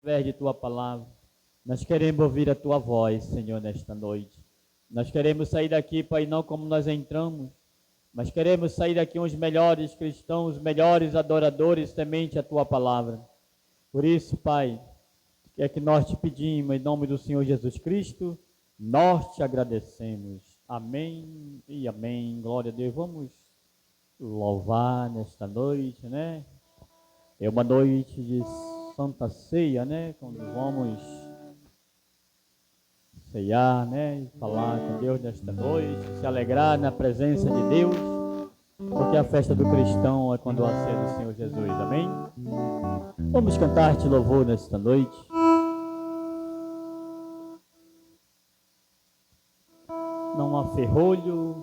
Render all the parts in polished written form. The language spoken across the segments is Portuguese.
através de tua palavra. Nós queremos ouvir a tua voz, Senhor, nesta noite. Nós queremos sair daqui, Pai, não como nós entramos, mas queremos sair daqui uns melhores cristãos, melhores adoradores, temente a tua palavra. Por isso, Pai, é que nós te pedimos, em nome do Senhor Jesus Cristo, nós te agradecemos. Amém e amém. Glória a Deus. Vamos louvar nesta noite, né? É uma noite de Santa Ceia, né? Quando vamos ceiar, né? E falar com Deus nesta noite, se alegrar na presença de Deus, porque a festa do cristão é quando a ceia do Senhor Jesus. Amém? Vamos cantar-te louvor nesta noite. Não há ferrolho,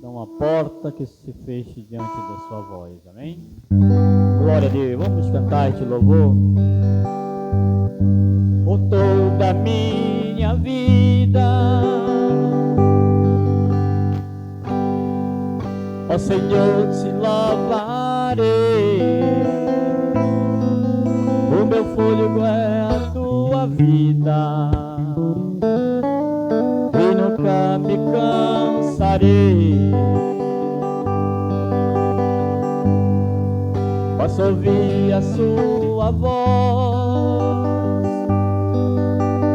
não há porta que se feche diante da sua voz. Amém? Glória a Deus. Vamos cantar-te louvor. Por toda a minha vida, ó Senhor, te louvarei. O meu fôlego é a tua vida e nunca me cansarei. Posso ouvir a sua voz,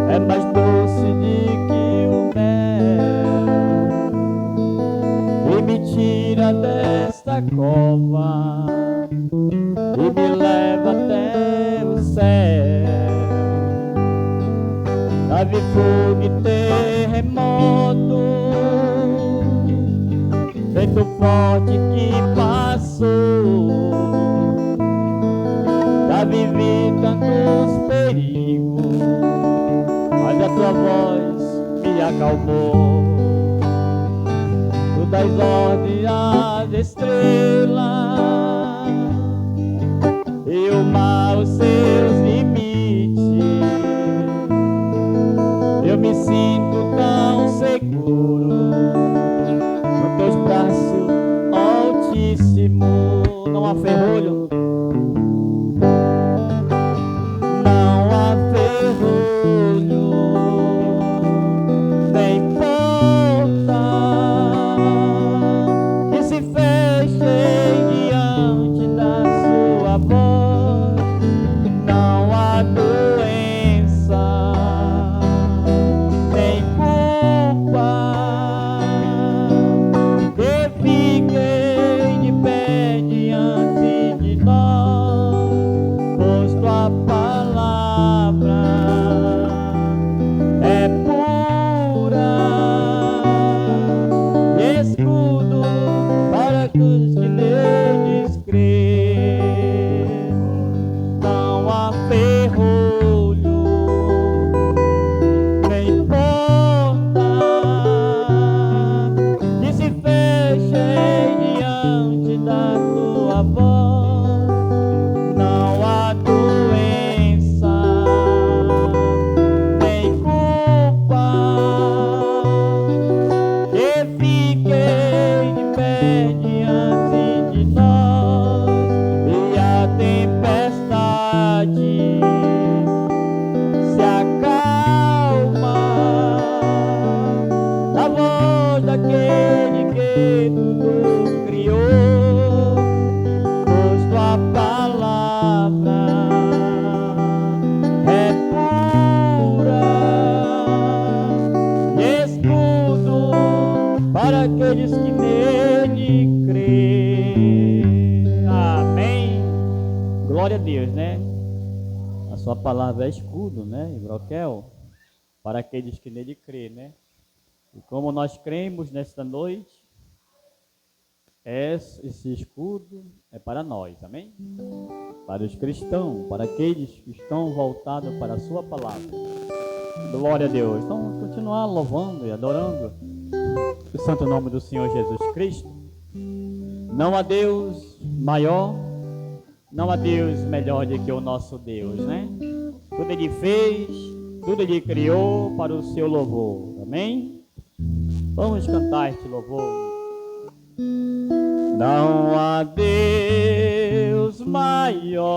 é mais doce de que o mel, e me tira desta cova e me leva até o céu. Ave, fogo e terremoto, vento forte que passou, já vivi tantos perigos, mas a tua voz me acalmou. Tu dás ordem às estrelas e o mar os seus limites. Eu me sinto tão seguro nos teus braços, Altíssimo. Não há ferrolho, não há ferrolho, nem porta que se feche diante da sua voz. Não há doença, nem culpa que fique de pé diante de nós, pois tua palavra é pura e escudo para aqueles que neles crêem. Não há ferrolho, nem porta que se feche diante da tua voz. Não há doença, nem culpa que fique de pé diante de nós. E a tempestade se acalma na voz daquele que tudo criou, pois tua palavra é pura e escudo para aqueles que nele crêem. Amém. Glória a Deus, né? A sua palavra é escudo, né? E broquel para aqueles que nele crêem, né? E como nós cremos nesta noite, esse escudo é para nós, amém? Para os cristãos, para aqueles que estão voltados para a sua palavra. Glória a Deus. Então, continuar louvando e adorando o santo nome do Senhor Jesus Cristo. Não há Deus maior, não há Deus melhor do que o nosso Deus, né? Tudo Ele fez, tudo Ele criou para o seu louvor, amém? Vamos cantar este louvor. Não há Deus maior,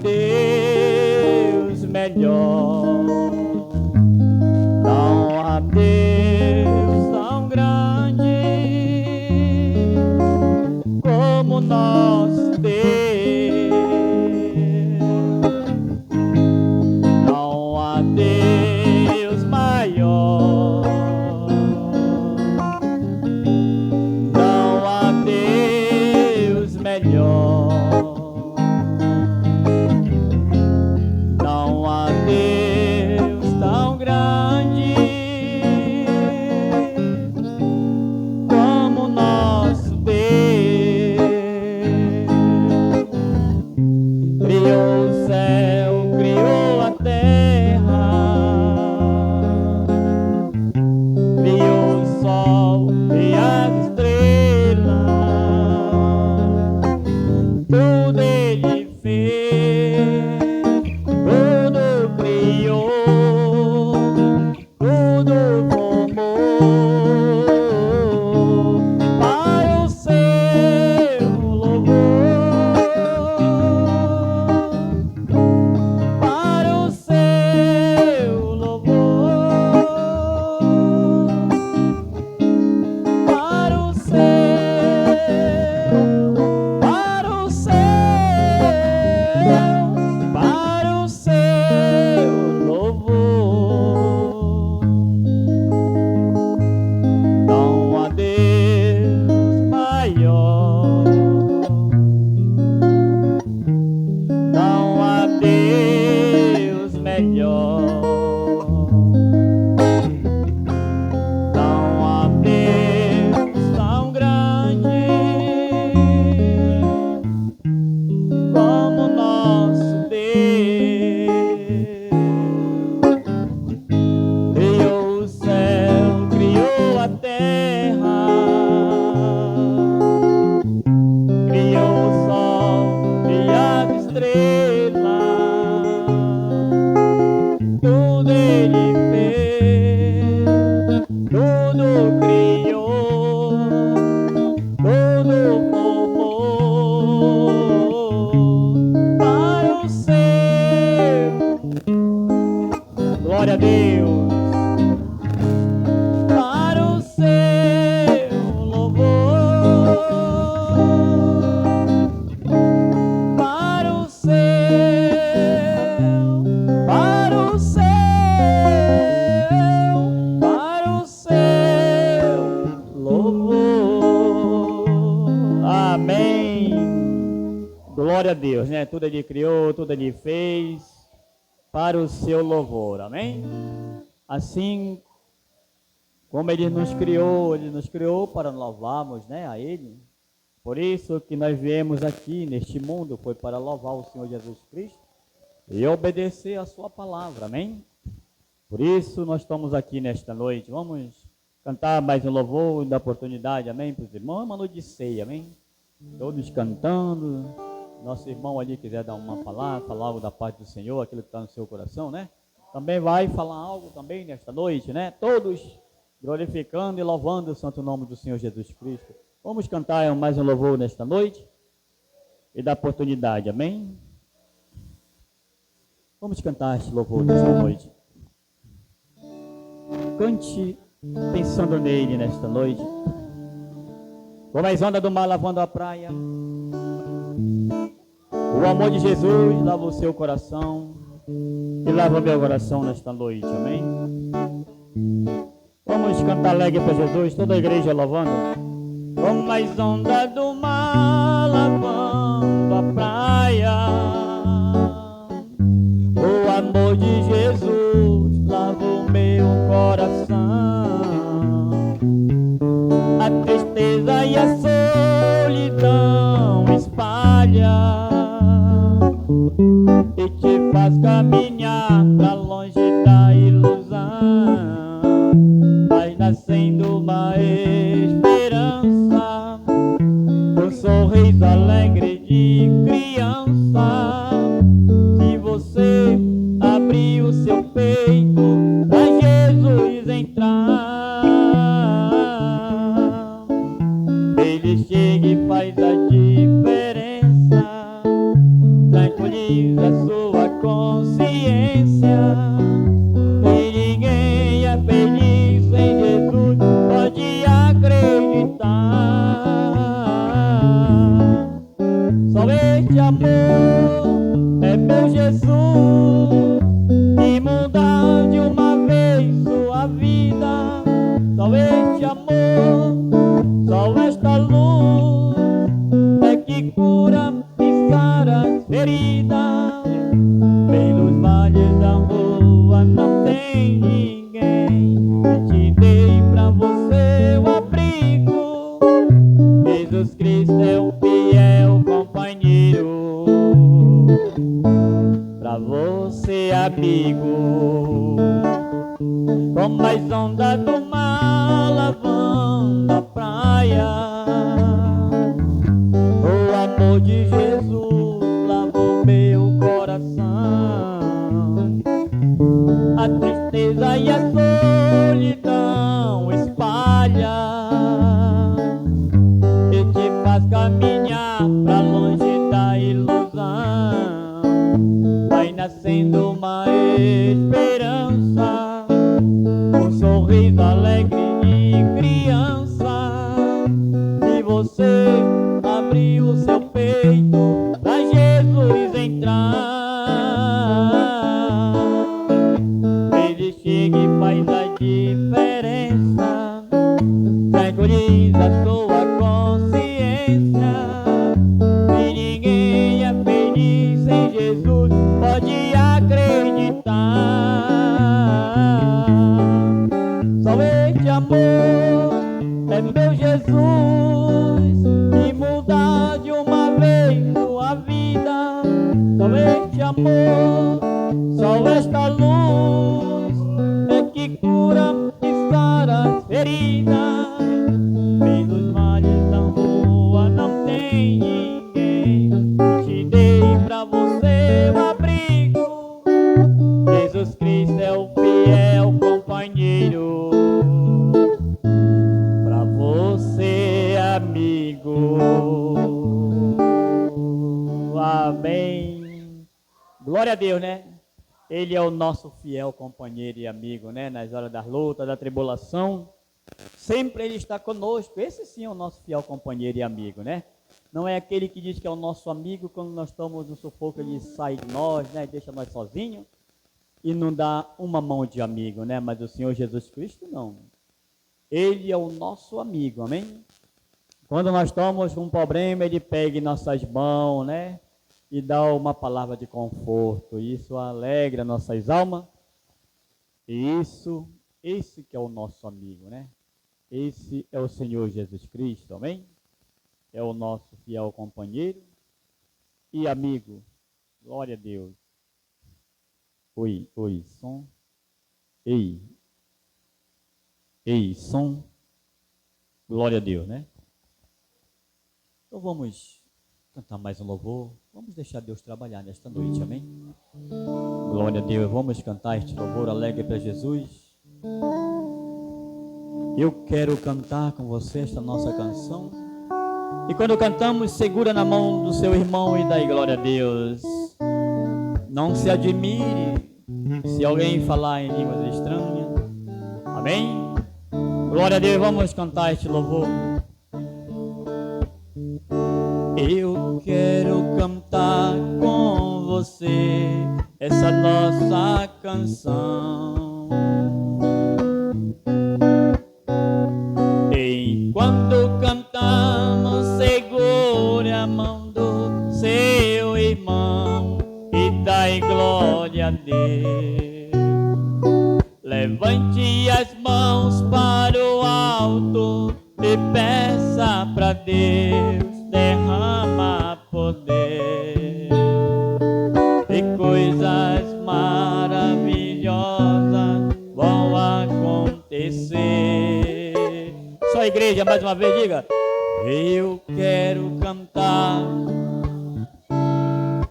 Deus melhor, não há Deus tão grande como nosso Deus, não há Deus maior, não há Deus melhor. Não há Deus tão grande como nosso Deus. Criou o céu, criou a terra, criou o sol e as estrelas, tudo Ele fez. Tudo criou, tudo formou para o seu louvor, para o seu louvor, para o seu, para o seu, para o seu louvor. Não há Deus maior, não há Deus melhor, não há Deus tão grande como nosso Deus. Criou o céu, criou a terra, criou o sol e as estrelas, tudo Ele fez, tudo criou, tudo formou para o seu. Glória a Deus. Para o seu louvor, para o seu, para o seu, para o seu louvor. Amém. Glória a Deus, né? Tudo Ele criou, tudo Ele fez para o seu louvor. Amém? Assim como Ele nos criou para louvarmos, né, a Ele. Por isso que nós viemos aqui neste mundo, foi para louvar o Senhor Jesus Cristo e obedecer a sua palavra, amém? Por isso nós estamos aqui nesta noite. Vamos cantar mais um louvor e dar oportunidade, amém, para os irmãos. É uma noite de ceia, amém? Todos cantando. Nosso irmão ali quiser dar uma palavra, falar algo da parte do Senhor, aquilo que está no seu coração, né? Também vai falar algo também nesta noite, né? Todos glorificando e louvando o santo nome do Senhor Jesus Cristo. Vamos cantar mais um louvor nesta noite e dar oportunidade, amém? Vamos cantar este louvor nesta noite. Cante pensando nele nesta noite. Como as ondas do mar lavando a praia, o amor de Jesus lava o seu coração e lava o meu coração nesta noite, amém? Vamos cantar alegre para Jesus, toda a igreja louvando. Como as ondas do mar lavando a praia, o amor de Jesus lava o meu coração. A tristeza e a solidão espalha e te faz caminhar pra longe da ilusão. Vai nascendo uma esperança, um sorriso alegre de criança. Se você abrir o seu peito pra Jesus entrar, Ele chega e faz a diferença. tranquiliza sua consciência. E ninguém é feliz sem Jesus, pode acreditar. Só este amor é meu Jesus, que muda de uma vez sua vida. Só este amor, só esta luz é que cura e sara as feridas. Pelos vales da rua não tem ninguém, e te dei pra você o abrigo. Jesus Cristo é um fiel companheiro, pra você amigo. Como as ondas do mar lavando a praia, o amor de Jesus lavou meu coração. A tristeza e a solidão espalha e te faz caminhar pra longe da ilusão. Vai nascendo uma esperança, um sorriso alegre de criança. Se você abrir o seu peito pra Jesus entrar, ele chega e faz a diferença, tranquiliza sua consciência. E ninguém é feliz sem Jesus, pode acreditar. Só este amor é meu Jesus, que muda de uma vez sua vida. Só este amor, só esta luz é que cura e sara as feridas. Pelos vales da rua não tem ninguém, te dei pra você o abrigo. Jesus Cristo é o fiel companheiro, pra você amigo. Amém. Glória a Deus, né? Ele é o nosso fiel companheiro e amigo, né? Nas horas da luta, da tribulação, sempre Ele está conosco. Esse sim é o nosso fiel companheiro e amigo, né? Não é aquele que diz que é o nosso amigo, quando nós estamos no sufoco ele sai de nós, né? Deixa nós sozinhos e não dá uma mão de amigo, né? Mas o Senhor Jesus Cristo não. Ele é o nosso amigo, amém? Quando nós estamos com um problema, Ele pega em nossas mãos, né? E dá uma palavra de conforto. Isso alegra nossas almas. E esse que é o nosso amigo, né? Esse é o Senhor Jesus Cristo, amém? É o nosso fiel companheiro e amigo. Glória a Deus. Oi, som. Ei, som. Glória a Deus, né? Então vamos cantar mais um louvor. Vamos deixar Deus trabalhar nesta noite, amém? Glória a Deus. Vamos cantar este louvor alegre para Jesus. Eu quero cantar com você esta nossa canção. E quando cantamos, segura na mão do seu irmão e dai glória a Deus. Não se admire se alguém falar em línguas estranhas. Amém? Glória a Deus. Vamos cantar este louvor. Eu quero cantar com você essa nossa canção. Enquanto cantamos, segure a mão do seu irmão e dai glória a Deus. Levante as mãos para o alto e peça para Deus. Derrama poder e coisas maravilhosas vão acontecer. Só a igreja, mais uma vez, diga: eu quero cantar.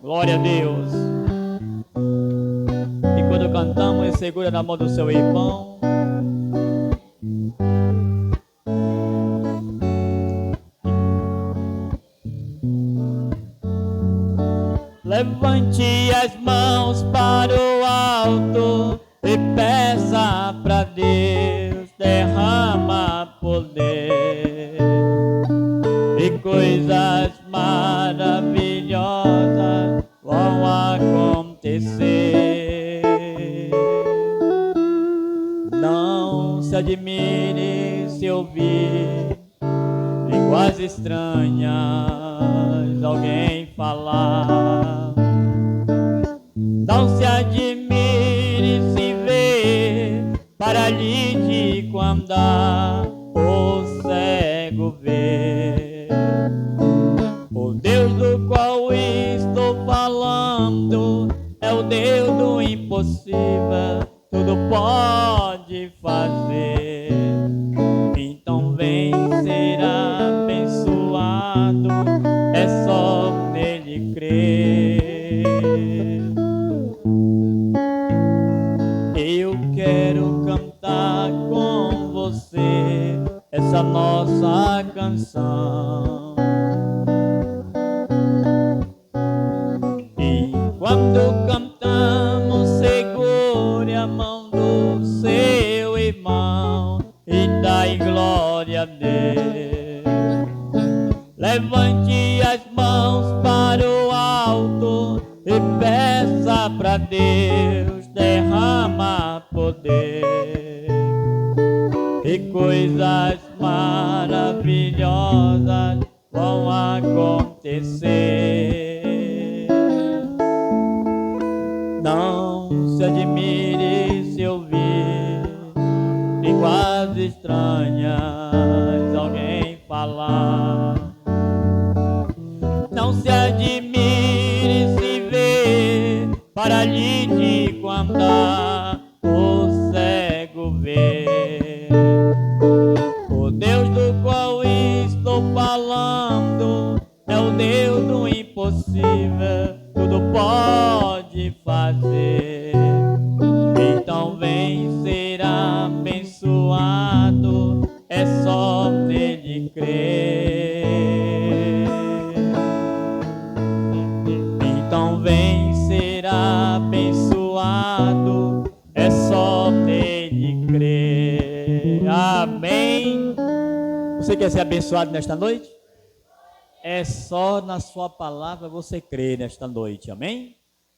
Glória a Deus. E quando cantamos, segura na mão do seu irmão. Levante as mãos para o alto e peça para Deus, derrama poder e coisas maravilhosas vão acontecer. Não se admire se ouvir línguas estranhas alguém falar. Não se admire se ver paralítico andar, o cego ver. O Deus do qual estou falando é o Deus do impossível, tudo pode fazer. Então vem ser abençoado, é só nele crer. Eu quero cantar com você essa nossa canção. E quando cantamos, segure a mão do seu irmão e dai glória a Deus. Levante as mãos para o alto e peça para Deus, derrama poder e coisas maravilhosas vão acontecer. Não se admire se ouvir línguas estranhas alguém falar. Não se admire se ver paralítico andar, o cego ver. O Deus do qual estou falando é o Deus do impossível, tudo pode fazer. Então vem ser abençoado, é só nele crer. Então vem ser abençoado, é só nele crer. Amém. Você quer ser abençoado nesta noite? É só na sua palavra você crer nesta noite, amém?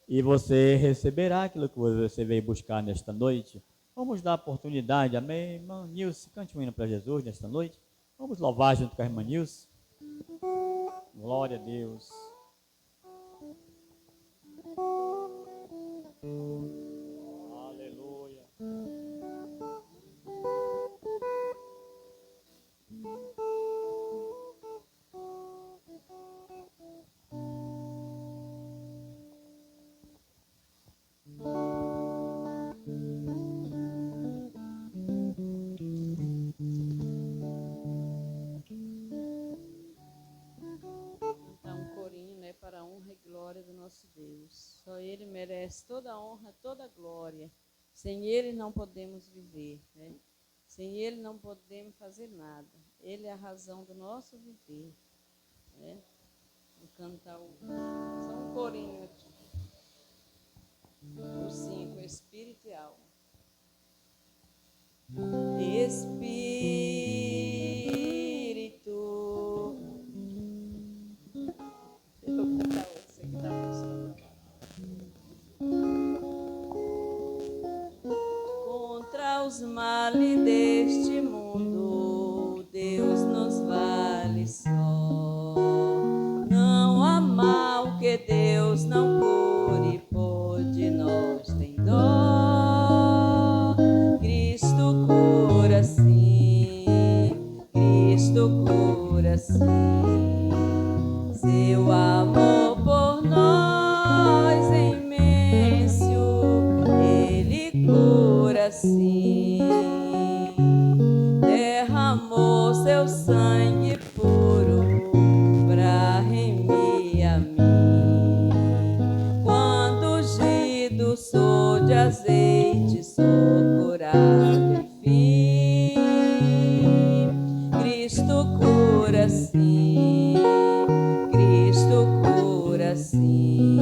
E você receberá aquilo que você veio buscar nesta noite. Vamos dar oportunidade, amém? Irmã Nilce, cante um hino para Jesus nesta noite. Vamos louvar junto com a irmã Nilce. Glória a Deus. Aleluia. Para a honra e glória do nosso Deus. Só Ele merece toda a honra, toda a glória. Sem Ele não podemos viver, né? Sem Ele não podemos fazer nada. Ele é a razão do nosso viver, né? Vou cantar só um corinho aqui. O 5, Espírito e alma. Espírito. Eu vou cantar outro, você que está pensando. Contra os males deste mundo, Deus nos vale só. Não há mal que Deus não cure, por de nós tem dó. Cristo cura sim, Cristo cura sim. Seu amor por nós é imenso, Ele cura sim. Derramou seu sangue puro pra remir a mim. Quando ungido sou de azeite, sou curado enfim. Cristo cura sim, Cristo cura sim.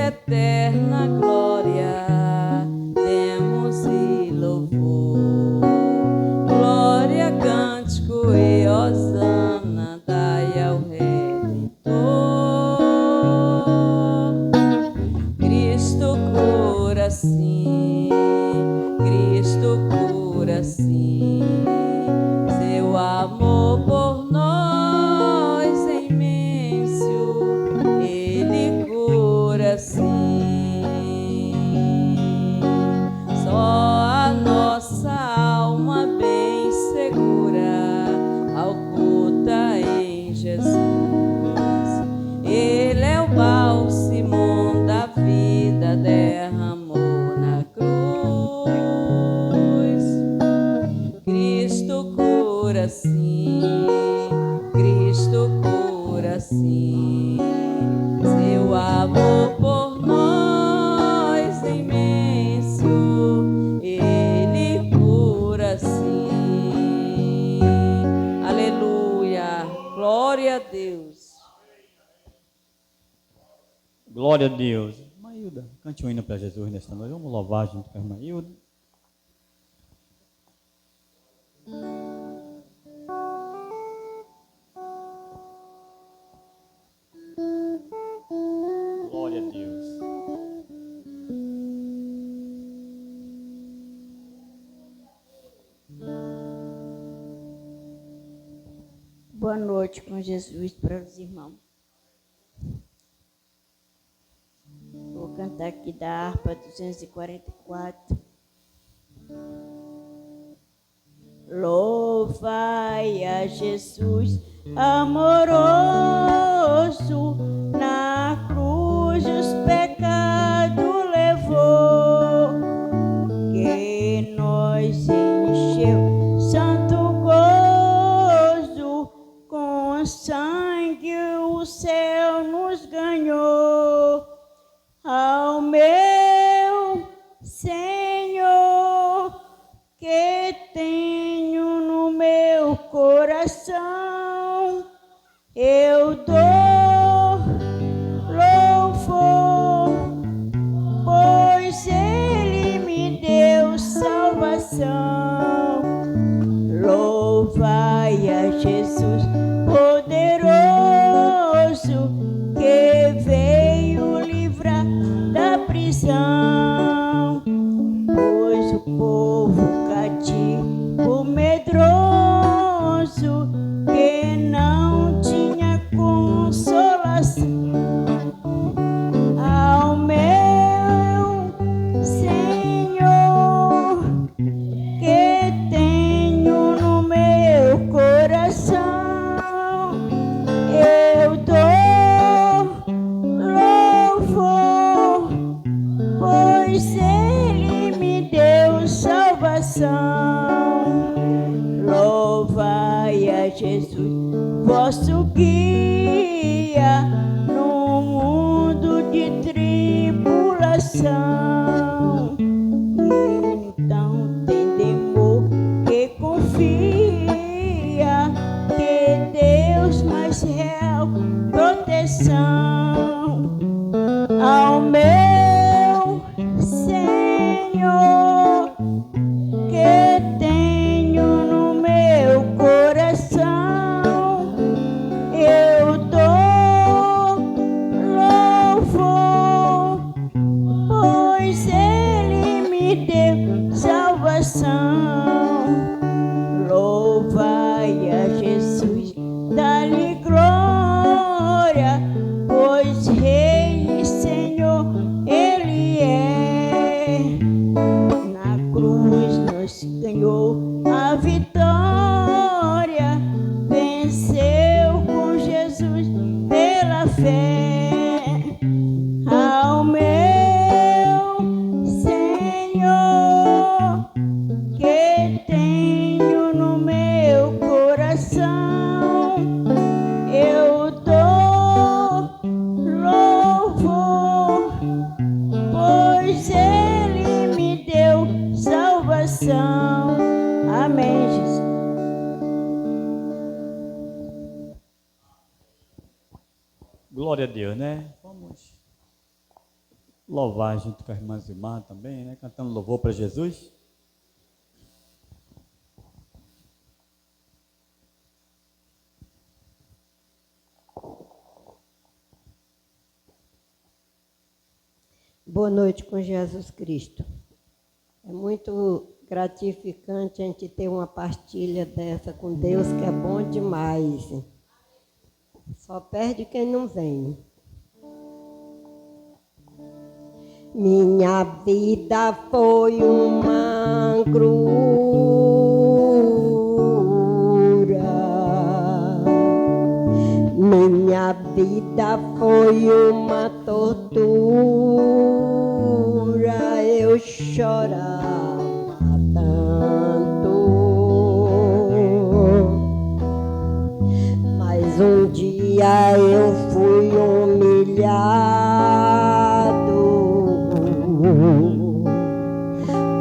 eterna glória, demos-lhe louvor. Glória, cântico e hosana, dai ao Redentor. Cristo cura sim, Cristo cura sim, seu amor por nós é imenso, Ele cura sim. Só a nossa alma bem segura oculta em Jesus. Ele é o bálsamo da vida, derramou na cruz. Cristo cura sim, Cristo cura sim, seu amor por nós é imenso, Ele cura sim. Aleluia, glória a Deus. Glória a Deus. Maílda, cante um hino para Jesus nesta noite. Vamos louvar junto com a irmã Maílda. Glória a Deus. Boa noite com Jesus para os irmãos. Vou cantar aqui da harpa 244. Louvai a Jesus amoroso, na cruz os pecados levou, que nos encheu santo gozo, com sangue o céu nos ganhou. Ao meu Senhor, que tenho no meu coração, eu dou louvor, pois Ele me deu salvação. Louvai a Jesus poderoso, que veio livrar da prisão, pois o povo cativo medroso, que não tinha consolação. Ao meu Senhor, que tenho no meu coração, eu dou louvor, pois Ele me deu salvação. Louvai a Jesus, vosso guia no mundo de tribulação. Então tem temor que confia, que Deus mais real proteção. Ao meu Senhor, que tenho no meu coração, eu dou louvor, pois Ele me deu salvação. Louvai a Jesus, dá-lhe glória, pois Rei e Senhor Ele é. Na cruz nos ganhou a vitória, venceu com Jesus pela fé. Ao meu Senhor, que tenho no meu coração, eu dou louvor, pois Ele me deu salvação. Amém, Jesus. Glória a Deus, né? Vamos louvar junto com as irmãs e irmãs também, né? Cantando louvor para Jesus. Boa noite com Jesus Cristo. É muito gratificante a gente ter uma partilha dessa com Deus, que é bom demais. Só perde quem não vem. Minha vida foi uma crura. Minha vida foi uma tortura. Eu chorava tanto. Mas um dia eu fui humilhado.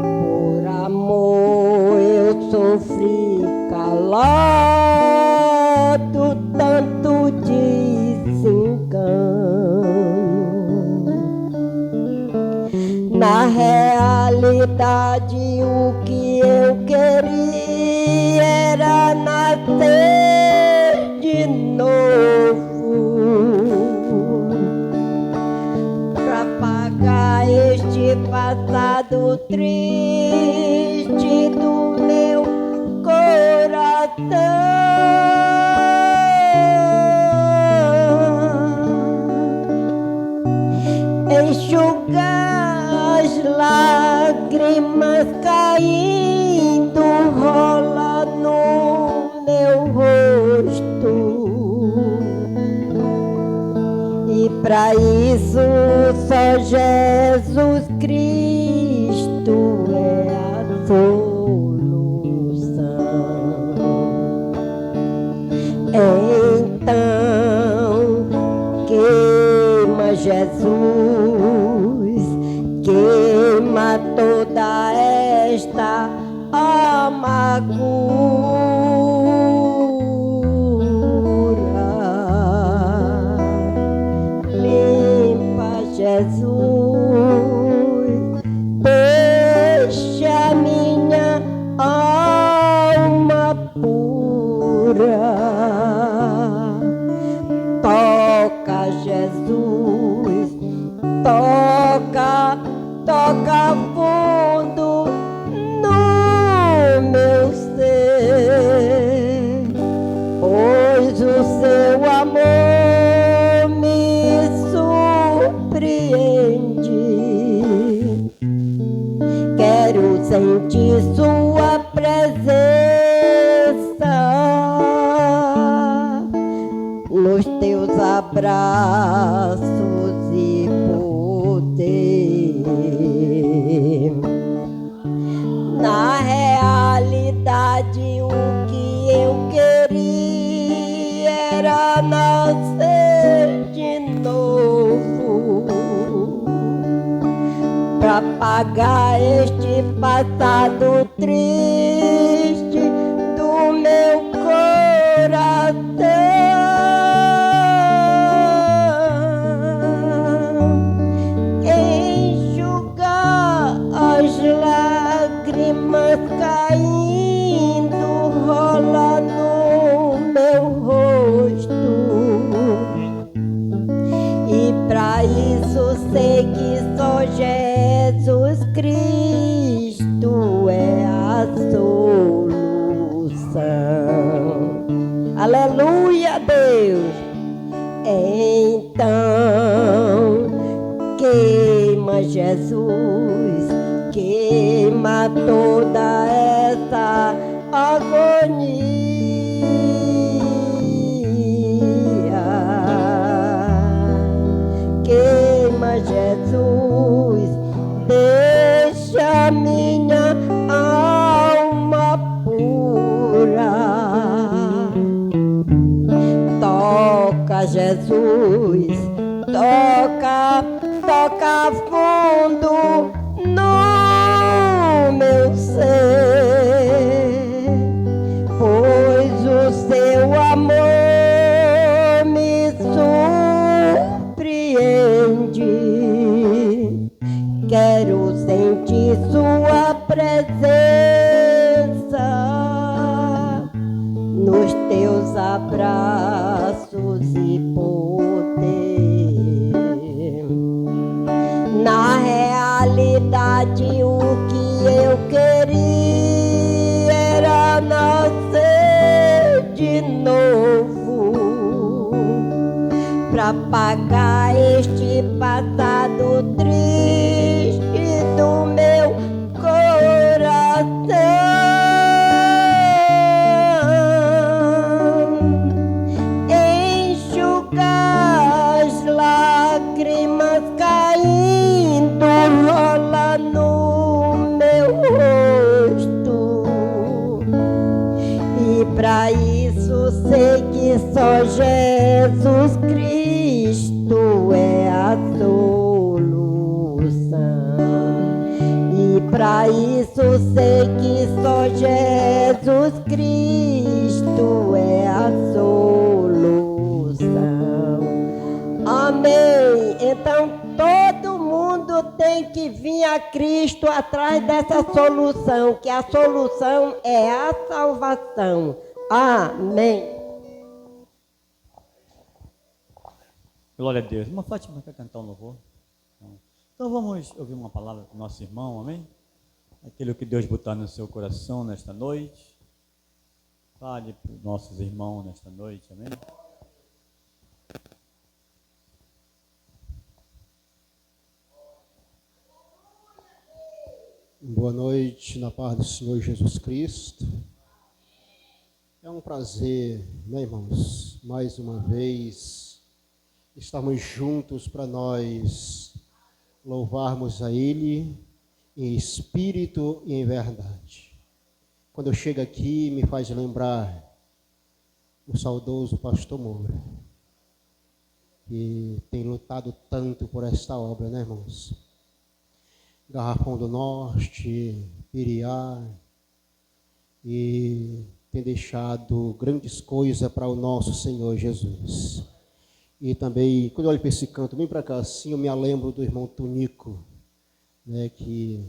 Por amor eu sofri calado, tanto desengano. Na realidade o que eu queria era nascer de novo, pra pagar este passado triste do meu coração, enxugar as lágrimas caindo, rola no meu rosto. E para isso só Jesus Cristo é a solução. Então queima Jesus, queima toda esta amargura. Limpa Jesus, deixa minha alma pura. Toca Jesus, toca, toca fundo no meu ser, pois o seu amor me surpreende. Quero sentir sua presença nos teus abraços e poder. Na realidade o que eu queria era nascer de novo, pra pagar este passado triste do meu coração, enxugar as lágrimas caindo, rola no meu rosto. E pra isso sei que só Jesus Cristo é a solução. Aleluia, Deus! Então queima Jesus, queima toda essa agonia. Queima Jesus, deixa minha alma pura. Toca Jesus, toca, toca fundo no meu ser, pois o seu amor me surpreende. quero sentir sua presença nos teus abraços e poder. Na realidade, o que eu queria era nascer de novo, pra pagar este passado triste do meu coração, enxugar as lágrimas caindo, rola no meu rosto, e pra isso sei que só Jesus Cristo é a solução. E pra isso sei que só Jesus Cristo é a solução. Amém. Então todo mundo tem que vir a Cristo atrás dessa solução, que a solução é a salvação. Amém. Glória a Deus. Irmã Fátima quer cantar um louvor? Então vamos ouvir uma palavra do nosso irmão, amém? Aquilo que Deus botar no seu coração nesta noite. Fale para os nossos irmãos nesta noite, amém? Boa noite, na paz do Senhor Jesus Cristo. É um prazer, né, irmãos, mais uma vez estarmos juntos para nós louvarmos a Ele em espírito e em verdade. Quando eu chego aqui, me faz lembrar o saudoso pastor Moura, que tem lutado tanto por esta obra, né, irmãos? Garrafão do Norte, Piriá, e tem deixado grandes coisas para o nosso Senhor Jesus. E também, quando eu olho para esse canto, bem para cá assim, eu me lembro do irmão Tunico, né, que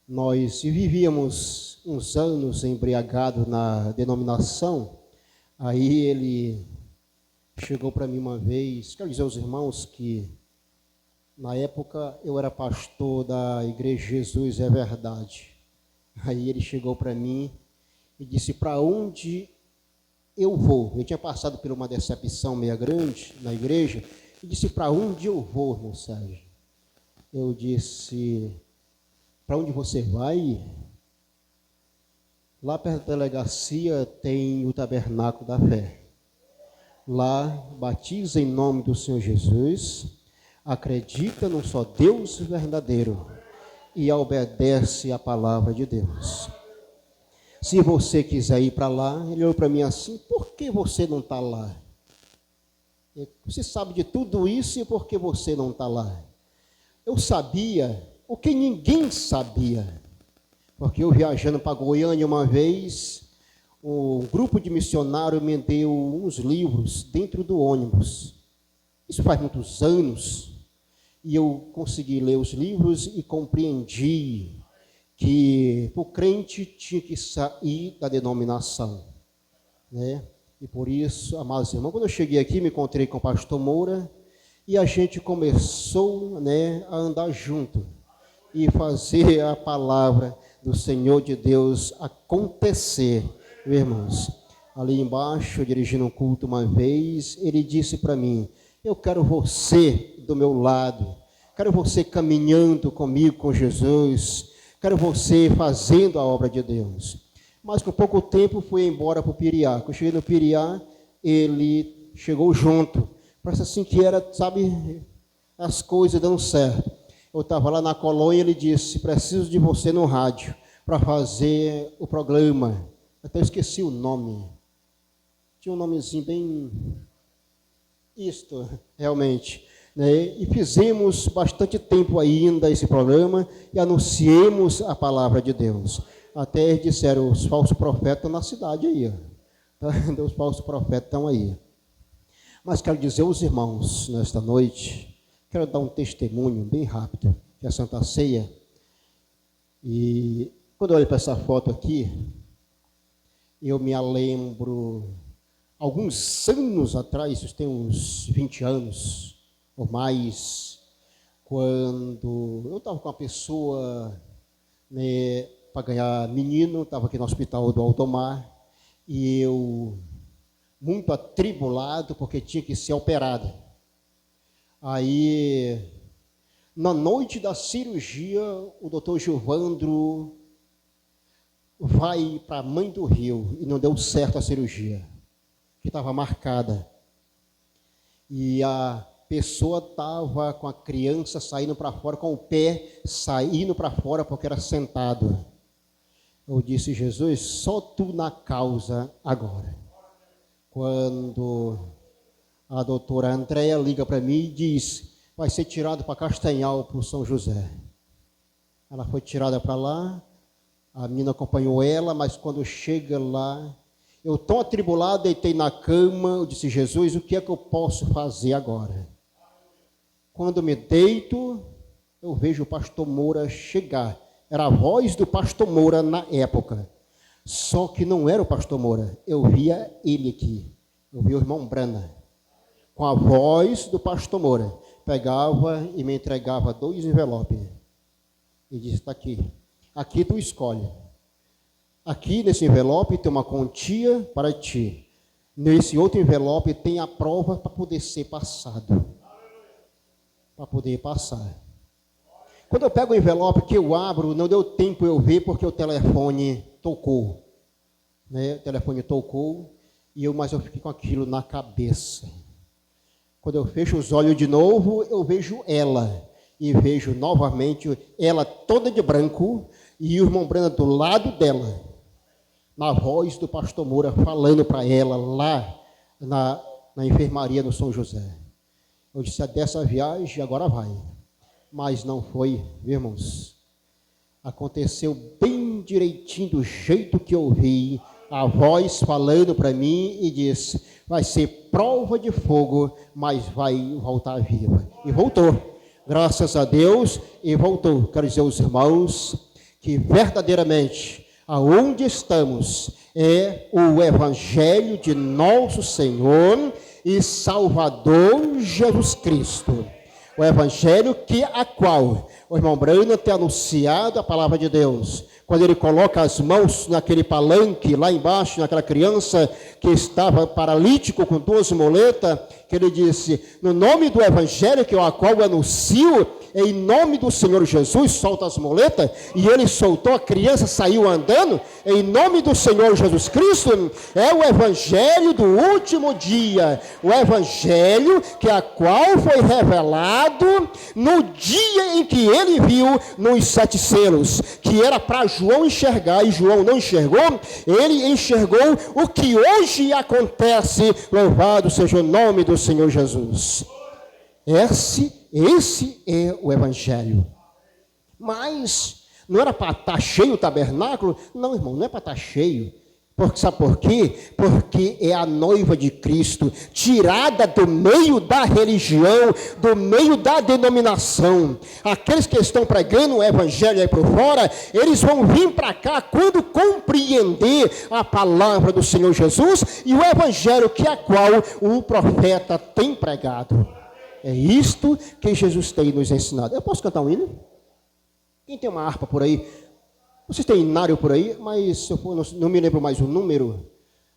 nós vivíamos uns anos embriagados na denominação. Aí ele chegou para mim uma vez, quero dizer aos irmãos que na época eu era pastor da Igreja Jesus é Verdade. Aí ele chegou para mim e disse: para onde eu vou? Eu tinha passado por uma decepção meia grande na igreja e disse: para onde eu vou, irmão Sérgio? Eu disse: para onde você vai? Lá perto da delegacia tem o Tabernáculo da Fé. Lá batiza em nome do Senhor Jesus, acredita num só Deus verdadeiro e obedece à palavra de Deus. Se você quiser ir para lá, ele olhou para mim assim: por que você não está lá? Você sabe de tudo isso e por que você não está lá? Eu sabia o que ninguém sabia, porque eu viajando para Goiânia uma vez, um grupo de missionários me deu uns livros dentro do ônibus. Isso faz muitos anos. E eu consegui ler os livros e compreendi que o crente tinha que sair da denominação, né? E por isso, amados irmãos, quando eu cheguei aqui, me encontrei com o pastor Moura e a gente começou, né, a andar junto e fazer a palavra do Senhor de Deus acontecer, meus irmãos. Ali embaixo, dirigindo um culto uma vez, ele disse para mim: eu quero você do meu lado, quero você caminhando comigo, com Jesus, quero você fazendo a obra de Deus. Mas com pouco tempo fui embora para o Piriá. Quando eu cheguei no Piriá, ele chegou junto. Parece assim que era, sabe, as coisas dando certo. Eu estava lá na colônia e ele disse: preciso de você no rádio para fazer o programa. Até eu esqueci o nome. Tinha um nomezinho bem... Isto, realmente. Né? E fizemos bastante tempo ainda esse programa e anunciemos a palavra de Deus. Até disseram: os falsos profetas na cidade aí. Tá? Os falsos profetas estão aí. Mas quero dizer aos irmãos, nesta noite, quero dar um testemunho bem rápido. que é a Santa Ceia. E quando eu olho para essa foto aqui, eu me lembro, alguns anos atrás, isso tem uns 20 anos ou mais, quando eu estava com uma pessoa, né, para ganhar menino, estava aqui no hospital do Alto Mar, e eu, muito atribulado, porque tinha que ser operado. Aí, na noite da cirurgia, o doutor Gilvandro vai para a Mãe do Rio, e não deu certo a cirurgia, que estava marcada. E a pessoa estava com a criança saindo para fora, com o pé saindo para fora, porque era sentado. Eu disse, Jesus, só tu na causa agora. Quando a doutora Andréia liga para mim e diz, vai ser tirado para Castanhal, para o São José. Ela foi tirada para lá, a menina acompanhou ela, mas quando chega lá, eu tão atribulado, deitei na cama, eu disse, Jesus, o que é que eu posso fazer agora? Quando me deito, eu vejo o pastor Moura chegar. Era a voz do pastor Moura na época. Só que não era o pastor Moura, eu via ele aqui. Eu via o irmão Brana, com a voz do pastor Moura. Pegava e me entregava 2 envelopes. E disse, está aqui. Aqui tu escolhe. Aqui nesse envelope tem uma quantia para ti. Nesse outro envelope tem a prova para poder ser passado. Para poder passar. Quando eu pego o envelope que eu abro, não deu tempo eu ver porque o telefone tocou. Né? O telefone tocou, mas eu fiquei com aquilo na cabeça. Quando eu fecho os olhos de novo, eu vejo ela. E vejo novamente ela toda de branco e o irmão Brana do lado dela. Na voz do pastor Moura falando para ela lá na enfermaria do São José. Eu disse, dessa viagem agora vai. Mas não foi, viu, irmãos? Aconteceu bem direitinho do jeito que eu vi, a voz falando para mim e disse, vai ser prova de fogo, mas vai voltar viva. E voltou, graças a Deus, e voltou. Quero dizer aos irmãos que verdadeiramente, aonde estamos, é o Evangelho de nosso Senhor e Salvador Jesus Cristo. O Evangelho a qual o irmão Brana tem anunciado a palavra de Deus. Quando ele coloca as mãos naquele palanque, lá embaixo, naquela criança que estava paralítico com 2 muletas, que ele disse, no nome do Evangelho que a qual eu anuncio, em nome do Senhor Jesus, solta as muletas, e ele soltou, a criança saiu andando, em nome do Senhor Jesus Cristo, é o Evangelho do último dia, o Evangelho que a qual foi revelado no dia em que ele viu nos 7 selos, que era para João enxergar, e João não enxergou, ele enxergou o que hoje acontece, louvado seja o nome do Senhor Jesus. Esse é o Evangelho. Mas não era para estar cheio o tabernáculo? Não, irmão, não é para estar cheio. Sabe por quê? Porque é a noiva de Cristo, tirada do meio da religião, do meio da denominação. Aqueles que estão pregando o Evangelho aí por fora, eles vão vir para cá quando compreender a palavra do Senhor Jesus e o Evangelho que a qual o profeta tem pregado. É isto que Jesus tem nos ensinado. Eu posso cantar um hino? Quem tem uma harpa por aí? Vocês têm inário por aí, mas eu não me lembro mais o número,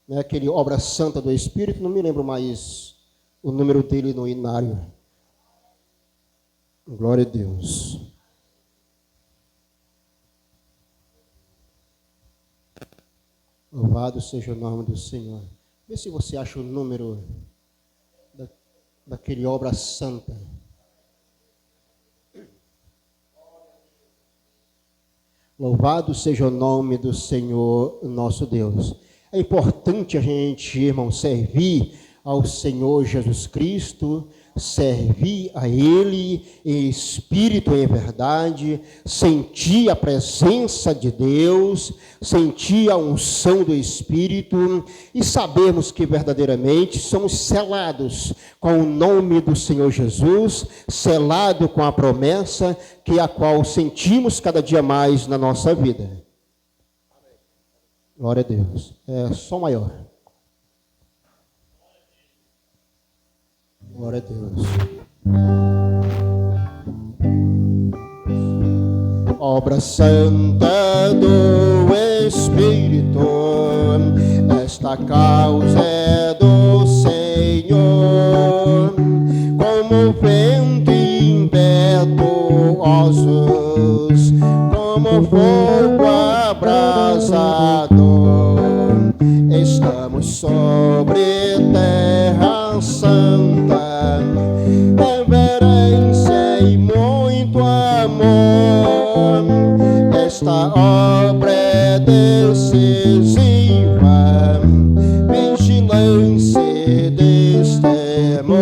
né, aquele Obra Santa do Espírito, não me lembro mais o número dele no inário. Glória a Deus. Louvado seja o nome do Senhor. Vê se você acha o número daquele Obra Santa. Louvado seja o nome do Senhor nosso Deus. É importante a gente, irmão, servir ao Senhor Jesus Cristo servir a Ele em espírito e em verdade, sentir a presença de Deus, sentir a unção do Espírito e sabermos que verdadeiramente somos selados com o nome do Senhor Jesus, selado com a promessa que a qual sentimos cada dia mais na nossa vida. Glória a Deus. É Som maior. Glória a Deus. Obra santa do Espírito, esta causa é do Senhor, como vento impetuosos, como fogo abrasador, estamos sobre terra santa, reverência e muito amor. Esta obra é decisiva, vigilância e destemor,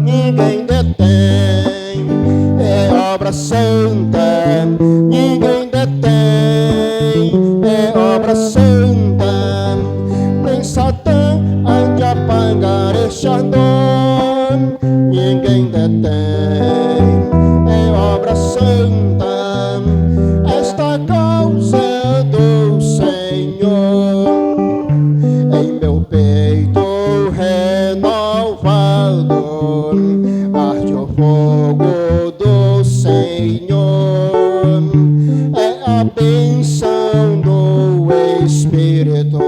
ninguém detém, é obra santa, ninguém detém, é obra santa, nem Satã há de apagar este ardor, ninguém detém, é obra santa, esta causa é do Senhor, em meu peito renovado arde o fogo do Senhor, é a bênção do Espírito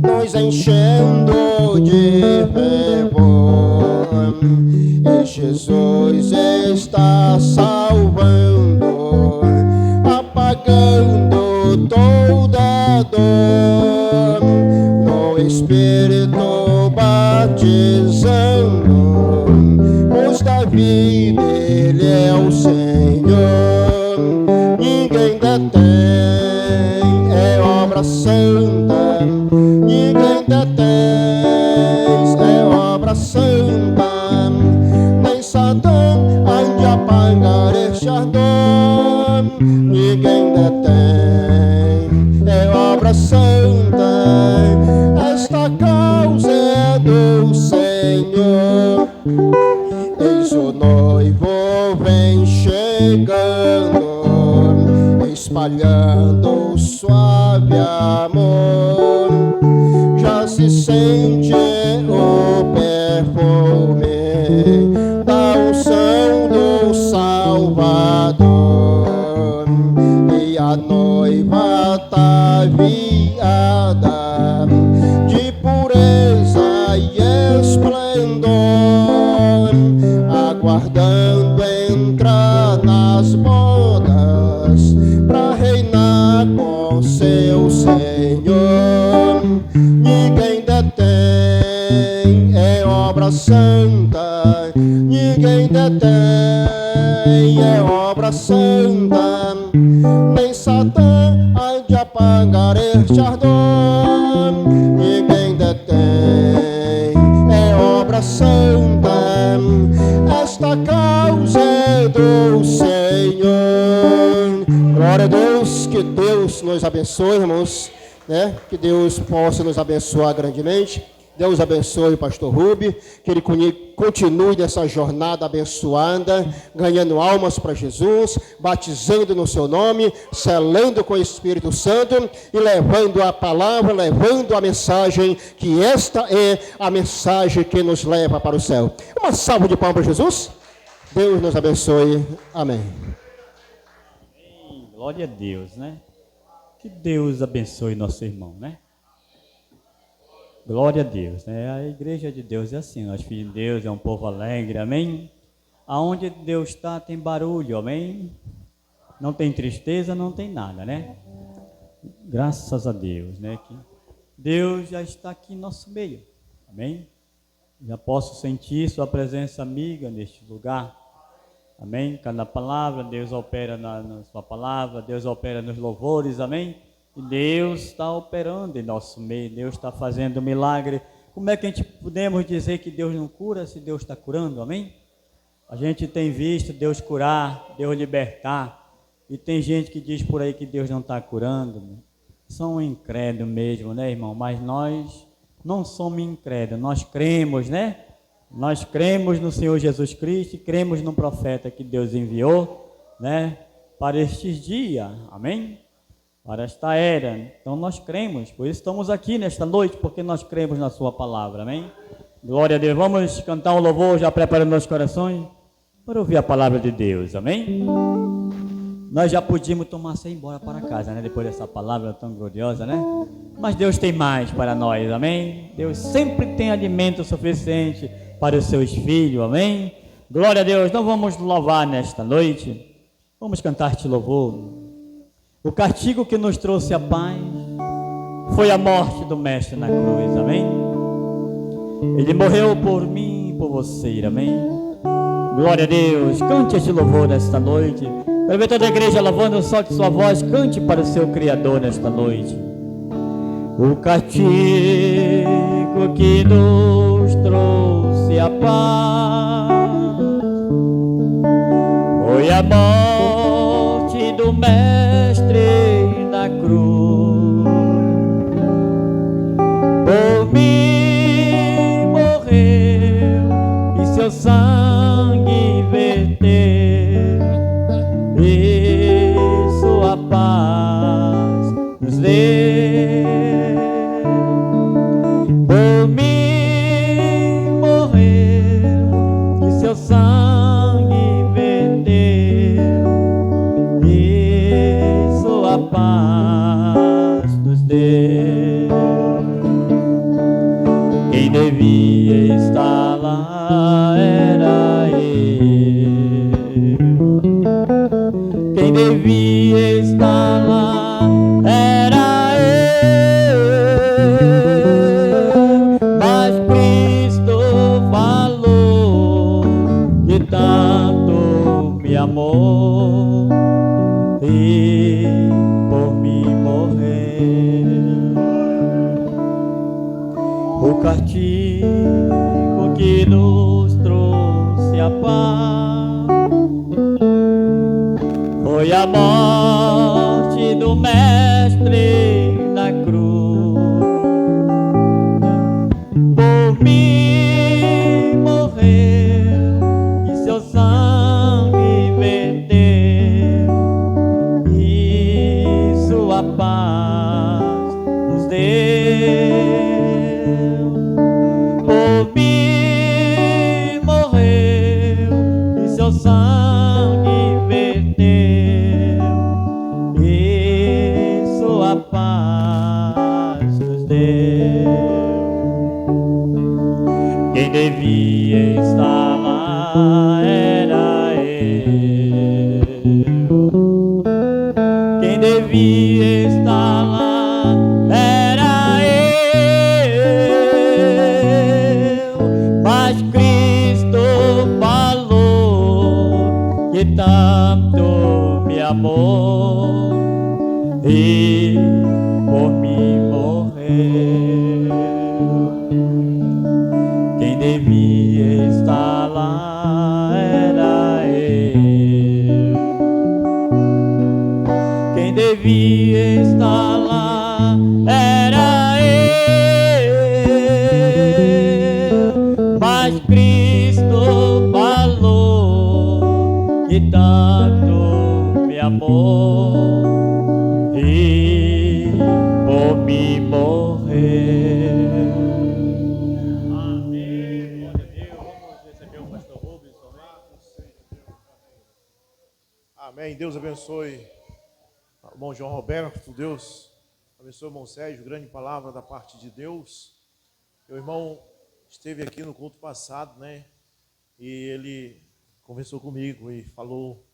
nos enchendo de fervor, e Jesus está salvando, apagando toda dor, no Espírito batizando, pois da vida Ele é o Senhor, ninguém detém, é obra santa, ninguém detém, é obra santa, nem Satã há de apagar este ardor, ninguém detém, é obra santa, esta causa é do Senhor, eis o noivo vem chegando, espalhando suave amor, já se sente o perfume da unção do Salvador, e a noiva ataviada de pureza e esplendor, aguardando entrar nas bodas para reinar com seu Senhor, ninguém detém, é obra santa, ninguém detém, é obra santa, nem Satã há de apagar este ardor, ninguém detém, é obra santa, esta causa é do Senhor. Glória a Deus, que Deus nos abençoe, irmãos, né? Que Deus possa nos abençoar grandemente. Deus abençoe o pastor Rubi, que ele continue nessa jornada abençoada, ganhando almas para Jesus, batizando no seu nome, selando com o Espírito Santo e levando a palavra, levando a mensagem, que esta é a mensagem que nos leva para o céu. Uma salva de palmas para Jesus. Deus nos abençoe. Amém. Glória a Deus, né? Que Deus abençoe nosso irmão, né? Glória a Deus, né? A igreja de Deus é assim, nós filhos de Deus, é um povo alegre, amém? Aonde Deus está tem barulho, amém? Não tem tristeza, não tem nada, né? Graças a Deus, né? Que Deus já está aqui em nosso meio, amém? Já posso sentir sua presença amiga neste lugar, amém? Cada palavra, Deus opera na sua palavra, Deus opera nos louvores, amém? E Deus está operando em nosso meio, Deus está fazendo um milagre como é que a gente podemos dizer que Deus não cura se Deus está curando, amém? A gente tem visto Deus curar, Deus libertar, e tem gente que diz por aí que Deus não está curando, né? São incrédulos mesmo, né, irmão? Mas nós não somos incrédulos, nós cremos, né? Nós cremos no Senhor Jesus Cristo e cremos no profeta que Deus enviou, né? Para estes dias, amém? Para esta era. Então nós cremos, por isso estamos aqui nesta noite, porque nós cremos na sua palavra, amém? Glória a Deus. Vamos cantar um louvor, já preparando nossos corações para ouvir a palavra de Deus, amém? Nós já podíamos tomar e ir embora para casa, né? Depois dessa palavra tão gloriosa, né? Mas Deus tem mais para nós, amém? Deus sempre tem alimento suficiente para os seus filhos, amém? Glória a Deus. Então vamos louvar nesta noite, vamos cantar este louvor. O castigo que nos trouxe a paz foi a morte do Mestre na cruz, amém? Ele morreu por mim e por você, amém? Glória a Deus. Cante este louvor nesta noite. Quero ver toda a igreja lavando, solte sua voz, cante para o seu Criador nesta noite. O castigo que nos trouxe a paz foi a morte do Mestre na cruz. Por mim morreu e seu sangue verteu, e sua paz nos deu. Por mim morreu e seu sangue verteu, e sua paz nos deu. Quem devia estar lá era eu. Quem devia estar lá era eu, mas Cristo falou que tanto me amou e por mim morreu. O castigo que nos trouxe a paz foi a morte do Mestre na cruz. Por mim morreu e seu sangue verteu, e sua paz nos deu. Por mim morreu e seu sangue verteu, e sua paz nos deu. Quem devia estar lá era eu. Quem devia estar lá era eu, mas Cristo falou que tanto me amou e por mim morreu. Quem devia estar lá era eu. Quem devia estar lá era eu, mas Cristo falou que tanto me amou e por mim morreu. Amém. Glória a Deus. Vamos receber o pastor Rubens. Amém. Deus abençoe o irmão João Roberto. Deus abençoe o irmão Sérgio. Grande palavra da parte de Deus. Meu irmão esteve aqui no culto passado, né? E ele conversou comigo e falou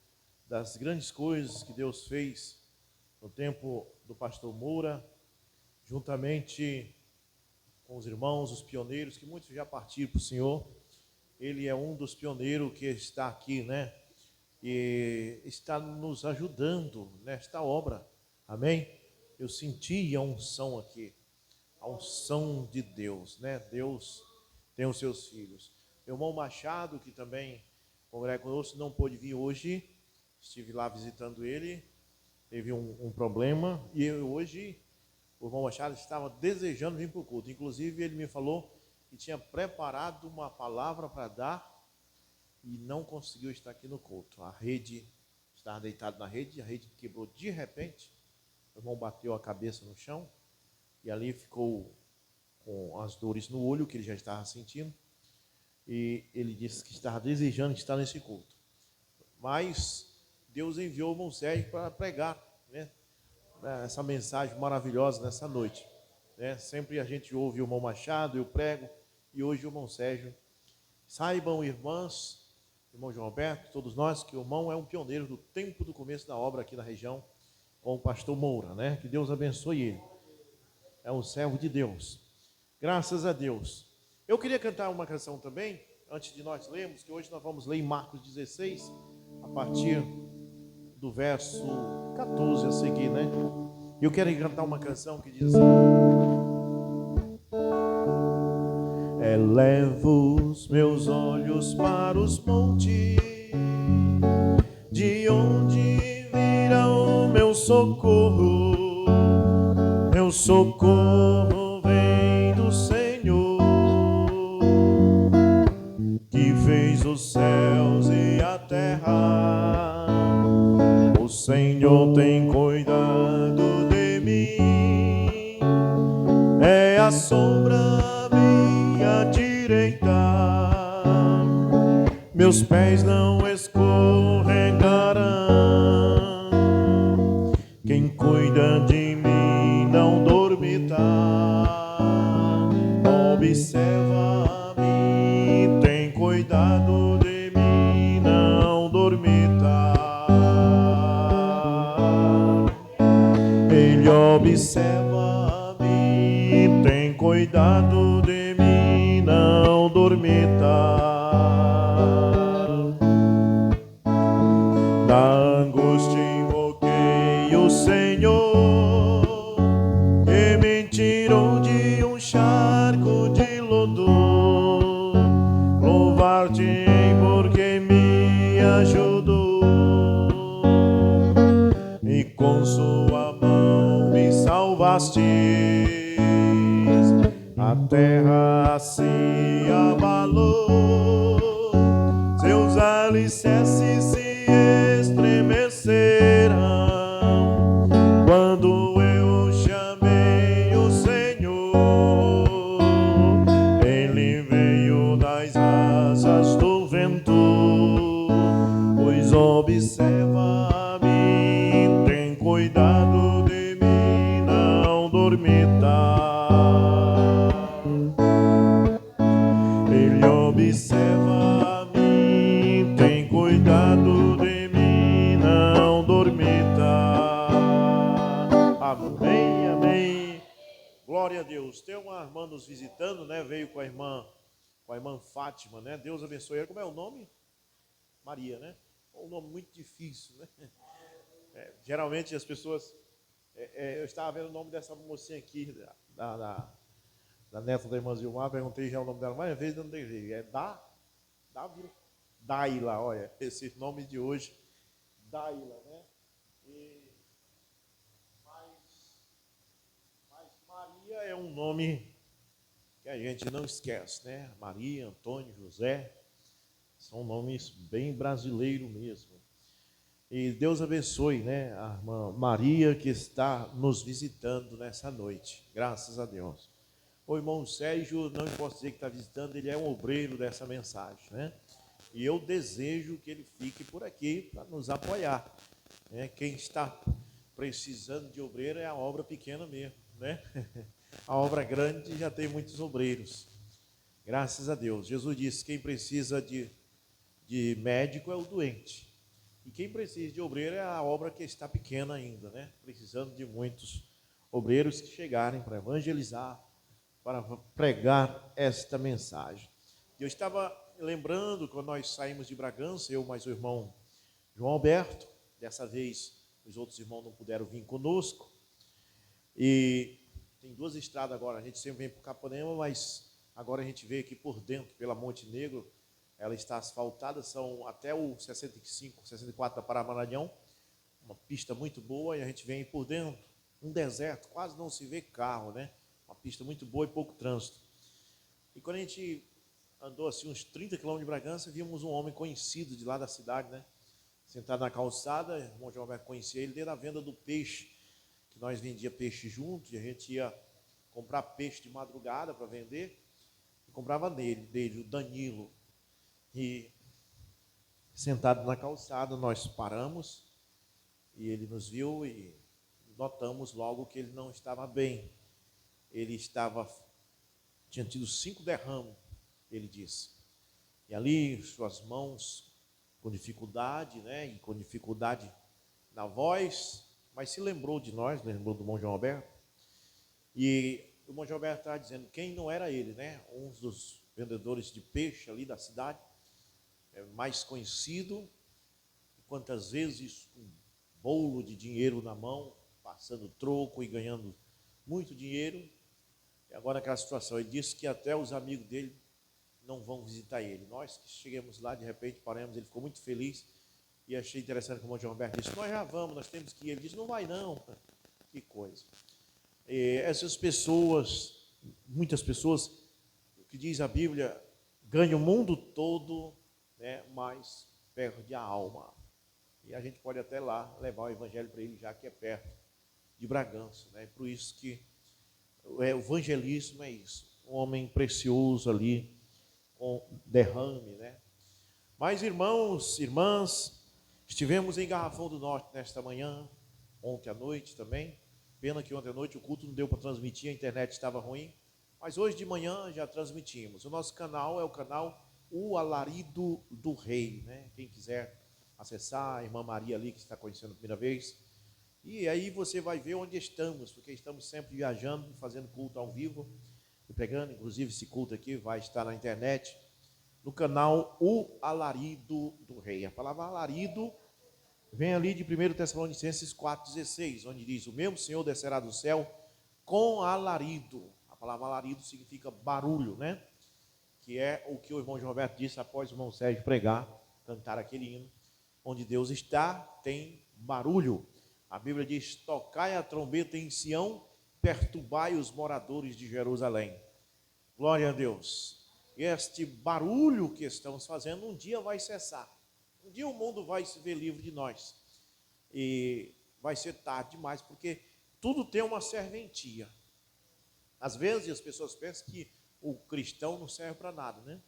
das grandes coisas que Deus fez no tempo do pastor Moura, juntamente com os irmãos, os pioneiros, que muitos já partiram para o Senhor. Ele é um dos pioneiros que está aqui, né? E está nos ajudando nesta obra, amém? Eu senti a unção aqui, a unção de Deus, né? Deus tem os seus filhos. Meu irmão Machado, que também congrega conosco, não pôde vir hoje. Estive lá visitando ele, teve um problema. E hoje, o irmão Machado estava desejando vir para o culto. Inclusive, ele me falou que tinha preparado uma palavra para dar e não conseguiu estar aqui no culto. A rede, estava deitado na rede, a rede quebrou de repente. O irmão bateu a cabeça no chão e ali ficou com as dores no olho que ele já estava sentindo. E ele disse que estava desejando estar nesse culto. Mas Deus enviou o irmão Sérgio para pregar, né, essa mensagem maravilhosa nessa noite. Né? Sempre a gente ouve o irmão Machado, eu prego, e hoje o irmão Sérgio. Saibam, irmãs, irmão João Roberto, todos nós, que o irmão é um pioneiro do tempo do começo da obra aqui na região, com o pastor Moura, né? Que Deus abençoe ele. É um servo de Deus. Graças a Deus. Eu queria cantar uma canção também, antes de nós lermos, que hoje nós vamos ler em Marcos 16, a partir do verso 14 a seguir, né? E eu quero cantar uma canção que diz assim: elevo os meus olhos para os montes, de onde virá o meu socorro? Meu socorro vem do Senhor, que fez os céus e a terra. O Senhor tem cuidado de mim, é a sombra à minha direita, meus pés não escorregarão. Quem cuida de mim não dormita, observa-me, tem cuidado de mim, não dormita. Ele observa-me, tem cuidado de mim, não dormita. Da angústia invoquei o Senhor, que me tirou de um charco de lodo. Louvar-te-ei porque me ajudou, e com sua mão me salvaste. A terra se abalou, seus alicerces se estremeceram, quando eu chamei o Senhor. Ele veio das asas do vento, pois observa-me, tem cuidado de mim, não dormita. Ele observa-me, tem cuidado de mim, não dormita. Amém, amém. Glória a Deus. Tem uma irmã nos visitando, né? Veio com a irmã Fátima, né? Deus abençoe ela. Como é o nome? Maria, né? Um nome muito difícil, né? Geralmente as pessoas... eu estava vendo o nome dessa mocinha aqui, da neta da irmã Zilmar, perguntei já o nome dela, mas às vezes não tem jeito. É Daila, olha, esse nome de hoje, Daila, né? Mas Maria é um nome que a gente não esquece, né? Maria, Antônio, José, são nomes bem brasileiros mesmo. E Deus abençoe, né, a irmã Maria que está nos visitando nessa noite, graças a Deus. O irmão Sérgio, não posso dizer que está visitando, ele é um obreiro dessa mensagem, né? E eu desejo que ele fique por aqui para nos apoiar, né? Quem está precisando de obreiro é a obra pequena mesmo, né? A obra grande já tem muitos obreiros, graças a Deus. Jesus disse: quem precisa de médico é o doente. E quem precisa de obreiro é a obra que está pequena ainda, né? Precisando de muitos obreiros que chegarem para evangelizar, para pregar esta mensagem. Eu estava lembrando, quando nós saímos de Bragança, eu mais o irmão João Alberto, dessa vez os outros irmãos não puderam vir conosco, e tem duas estradas agora. A gente sempre vem para o Capanema, mas agora a gente veio aqui por dentro, pela Monte Negro. Ela está asfaltada, são até o 65, 64 da Paramaranhão, uma pista muito boa, e a gente vem por dentro, um deserto, quase não se vê carro, né? Uma pista muito boa e pouco trânsito. E quando a gente andou assim uns 30 quilômetros de Bragança, vimos um homem conhecido de lá da cidade, né? Sentado na calçada, o irmão João Alberto conhecia ele desde a venda do peixe, que nós vendia peixe junto, e a gente ia comprar peixe de madrugada para vender, e comprava dele, o Danilo. E sentado na calçada, nós paramos, e ele nos viu e notamos logo que ele não estava bem. Ele tinha tido 5 derrames, ele disse. E ali, suas mãos com dificuldade, né? E com dificuldade na voz, mas se lembrou de nós, lembrou do irmão João Alberto. E o irmão João Alberto estava dizendo quem não era ele, né? Um dos vendedores de peixe ali da cidade, mais conhecido, quantas vezes com um bolo de dinheiro na mão, passando troco e ganhando muito dinheiro. E agora naquela situação, ele disse que até os amigos dele não vão visitar ele. Nós que chegamos lá, de repente paramos, ele ficou muito feliz, e achei interessante como o João Alberto disse, nós já vamos, nós temos que ir. Ele disse, não vai não. Que coisa. E essas pessoas, muitas pessoas, o que diz a Bíblia, ganham o mundo todo, né, mas perde a alma. E a gente pode até lá levar o evangelho para ele, já que é perto de Bragança, né? Por isso que o evangelismo é isso, um homem precioso ali, com derrame, né? Mas irmãos, irmãs, estivemos em Garrafão do Norte nesta manhã, ontem à noite também. Pena que ontem à noite o culto não deu para transmitir, a internet estava ruim, mas hoje de manhã já transmitimos. O nosso canal é o canal O Alarido do Rei, né? Quem quiser acessar, a irmã Maria ali que está conhecendo a primeira vez. E aí você vai ver onde estamos, porque estamos sempre viajando, fazendo culto ao vivo e pregando. Inclusive esse culto aqui vai estar na internet, no canal O Alarido do Rei. A palavra alarido vem ali de 1 Tessalonicenses 4,16, onde diz, o mesmo Senhor descerá do céu com alarido. A palavra alarido significa barulho, né? Que é o que o irmão João Roberto disse após o irmão Sérgio pregar, cantar aquele hino. Onde Deus está, tem barulho. A Bíblia diz, tocai a trombeta em Sião, perturbai os moradores de Jerusalém. Glória a Deus. Este barulho que estamos fazendo, um dia vai cessar. Um dia o mundo vai se ver livre de nós. E vai ser tarde demais, porque tudo tem uma serventia. Às vezes as pessoas pensam que o cristão não serve para nada, né?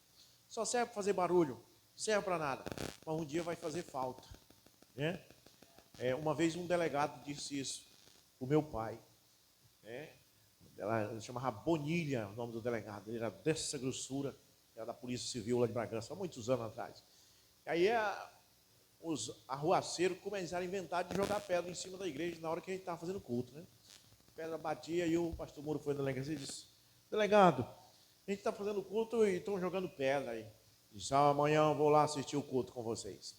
Só serve para fazer barulho, serve para nada. Mas um dia vai fazer falta, né? Uma vez um delegado disse isso para o meu pai, né? Ela chamava Bonilha, o nome do delegado. Ele era dessa grossura, era da Polícia Civil lá de Bragança, há muitos anos atrás. E aí os arruaceiros começaram a inventar de jogar pedra em cima da igreja na hora que a gente estava fazendo culto, né? A pedra batia e o pastor Muro foi na delegacia e disse, delegado, a gente está fazendo culto e estão jogando pedra aí. Disse, amanhã eu vou lá assistir o culto com vocês.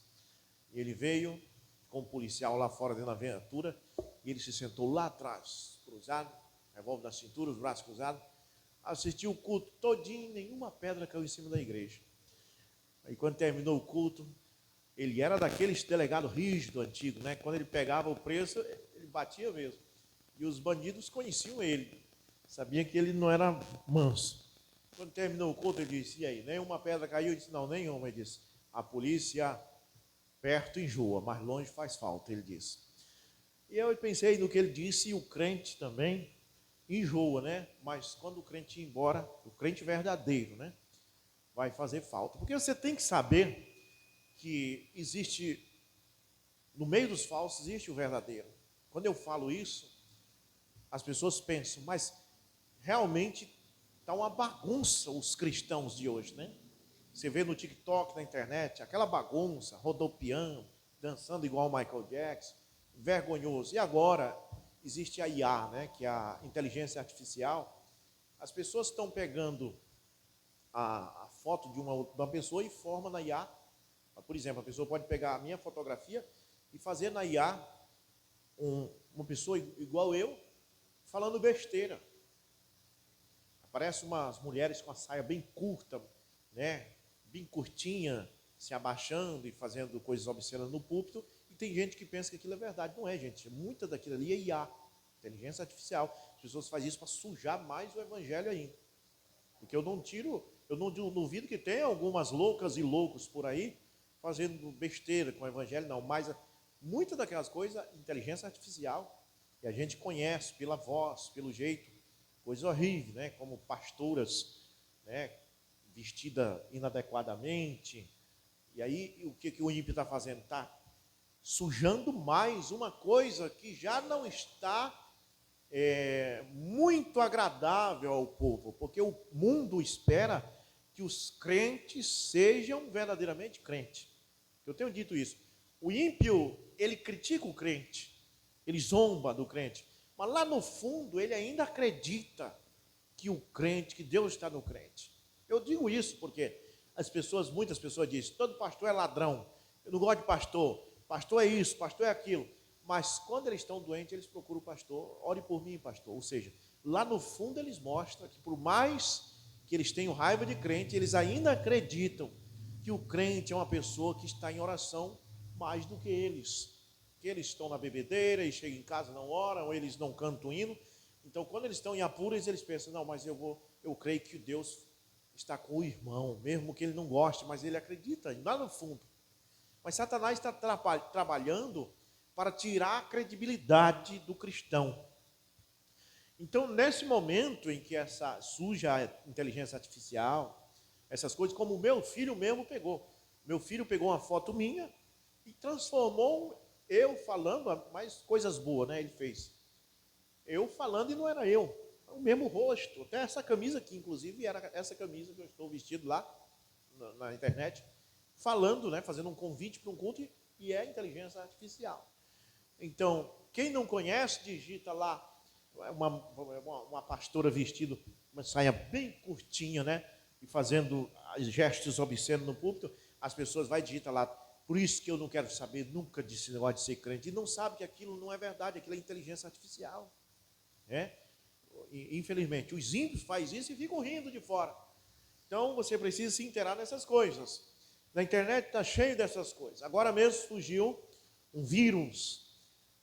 E ele veio com um policial lá fora dentro da viatura, e ele se sentou lá atrás, cruzado, revólver na cintura, os braços cruzados, assistiu o culto todinho, nenhuma pedra caiu em cima da igreja. Aí quando terminou o culto, ele era daqueles delegados rígidos, antigos, né? Quando ele pegava o preço, ele batia mesmo. E os bandidos conheciam ele, sabiam que ele não era manso. Quando terminou o culto, ele disse, e aí, nenhuma pedra caiu? Ele disse, não, nenhuma. Ele disse, a polícia perto enjoa, mas longe faz falta, ele disse. E eu pensei no que ele disse, e o crente também enjoa, né? Mas quando o crente ir embora, o crente verdadeiro, né? Vai fazer falta. Porque você tem que saber que existe, no meio dos falsos, existe o verdadeiro. Quando eu falo isso, as pessoas pensam, mas realmente está uma bagunça os cristãos de hoje, né? Você vê no TikTok, na internet, aquela bagunça, rodopiando, dançando igual o Michael Jackson, vergonhoso. E agora existe a IA, né, que é a inteligência artificial. As pessoas estão pegando a foto de uma pessoa e forma na IA. Por exemplo, a pessoa pode pegar a minha fotografia e fazer na IA uma pessoa igual eu, falando besteira. Aparecem umas mulheres com a saia bem curta, né? Bem curtinha, se abaixando e fazendo coisas obscenas no púlpito, e tem gente que pensa que aquilo é verdade. Não é, gente. Muita daquilo ali é IA, inteligência artificial. As pessoas fazem isso para sujar mais o evangelho ainda. Porque eu não duvido que tenha algumas loucas e loucos por aí fazendo besteira com o evangelho, não. Mas muitas daquelas coisas, inteligência artificial, que a gente conhece pela voz, pelo jeito, coisa horrível, né? Como pastoras, né? Vestida inadequadamente. E aí, o que o ímpio está fazendo? Está sujando mais uma coisa que já não está muito agradável ao povo, porque o mundo espera que os crentes sejam verdadeiramente crentes. Eu tenho dito isso. O ímpio, ele critica o crente, ele zomba do crente, mas lá no fundo ele ainda acredita que o crente, que Deus está no crente. Eu digo isso porque muitas pessoas dizem, todo pastor é ladrão, eu não gosto de pastor, pastor é isso, pastor é aquilo. Mas quando eles estão doentes, eles procuram o pastor, ore por mim, pastor. Ou seja, lá no fundo eles mostram que por mais que eles tenham raiva de crente, eles ainda acreditam que o crente é uma pessoa que está em oração mais do que eles. Que eles estão na bebedeira e chegam em casa, não oram, ou eles não cantam o hino. Então, quando eles estão em apuros, eles pensam, não, mas eu creio que Deus está com o irmão, mesmo que ele não goste, mas ele acredita lá no fundo. Mas Satanás está trabalhando para tirar a credibilidade do cristão. Então, nesse momento em que essa suja inteligência artificial, essas coisas, como o meu filho mesmo pegou. Meu filho pegou uma foto minha e transformou eu falando, mas coisas boas, né? Ele fez. Eu falando e não era eu. O mesmo rosto. Até essa camisa aqui, inclusive, era essa camisa que eu estou vestido lá na internet, falando, né? Fazendo um convite para um culto e é inteligência artificial. Então, quem não conhece, digita lá uma pastora vestida, uma saia bem curtinha, né? E fazendo gestos obscenos no púlpito, as pessoas vai digitar lá, por isso que eu não quero saber nunca desse negócio de ser crente. E não sabe que aquilo não é verdade, aquilo é inteligência artificial. Né? E, infelizmente, os ímpios fazem isso e ficam rindo de fora. Então, você precisa se inteirar nessas coisas. Na internet está cheio dessas coisas. Agora mesmo surgiu um vírus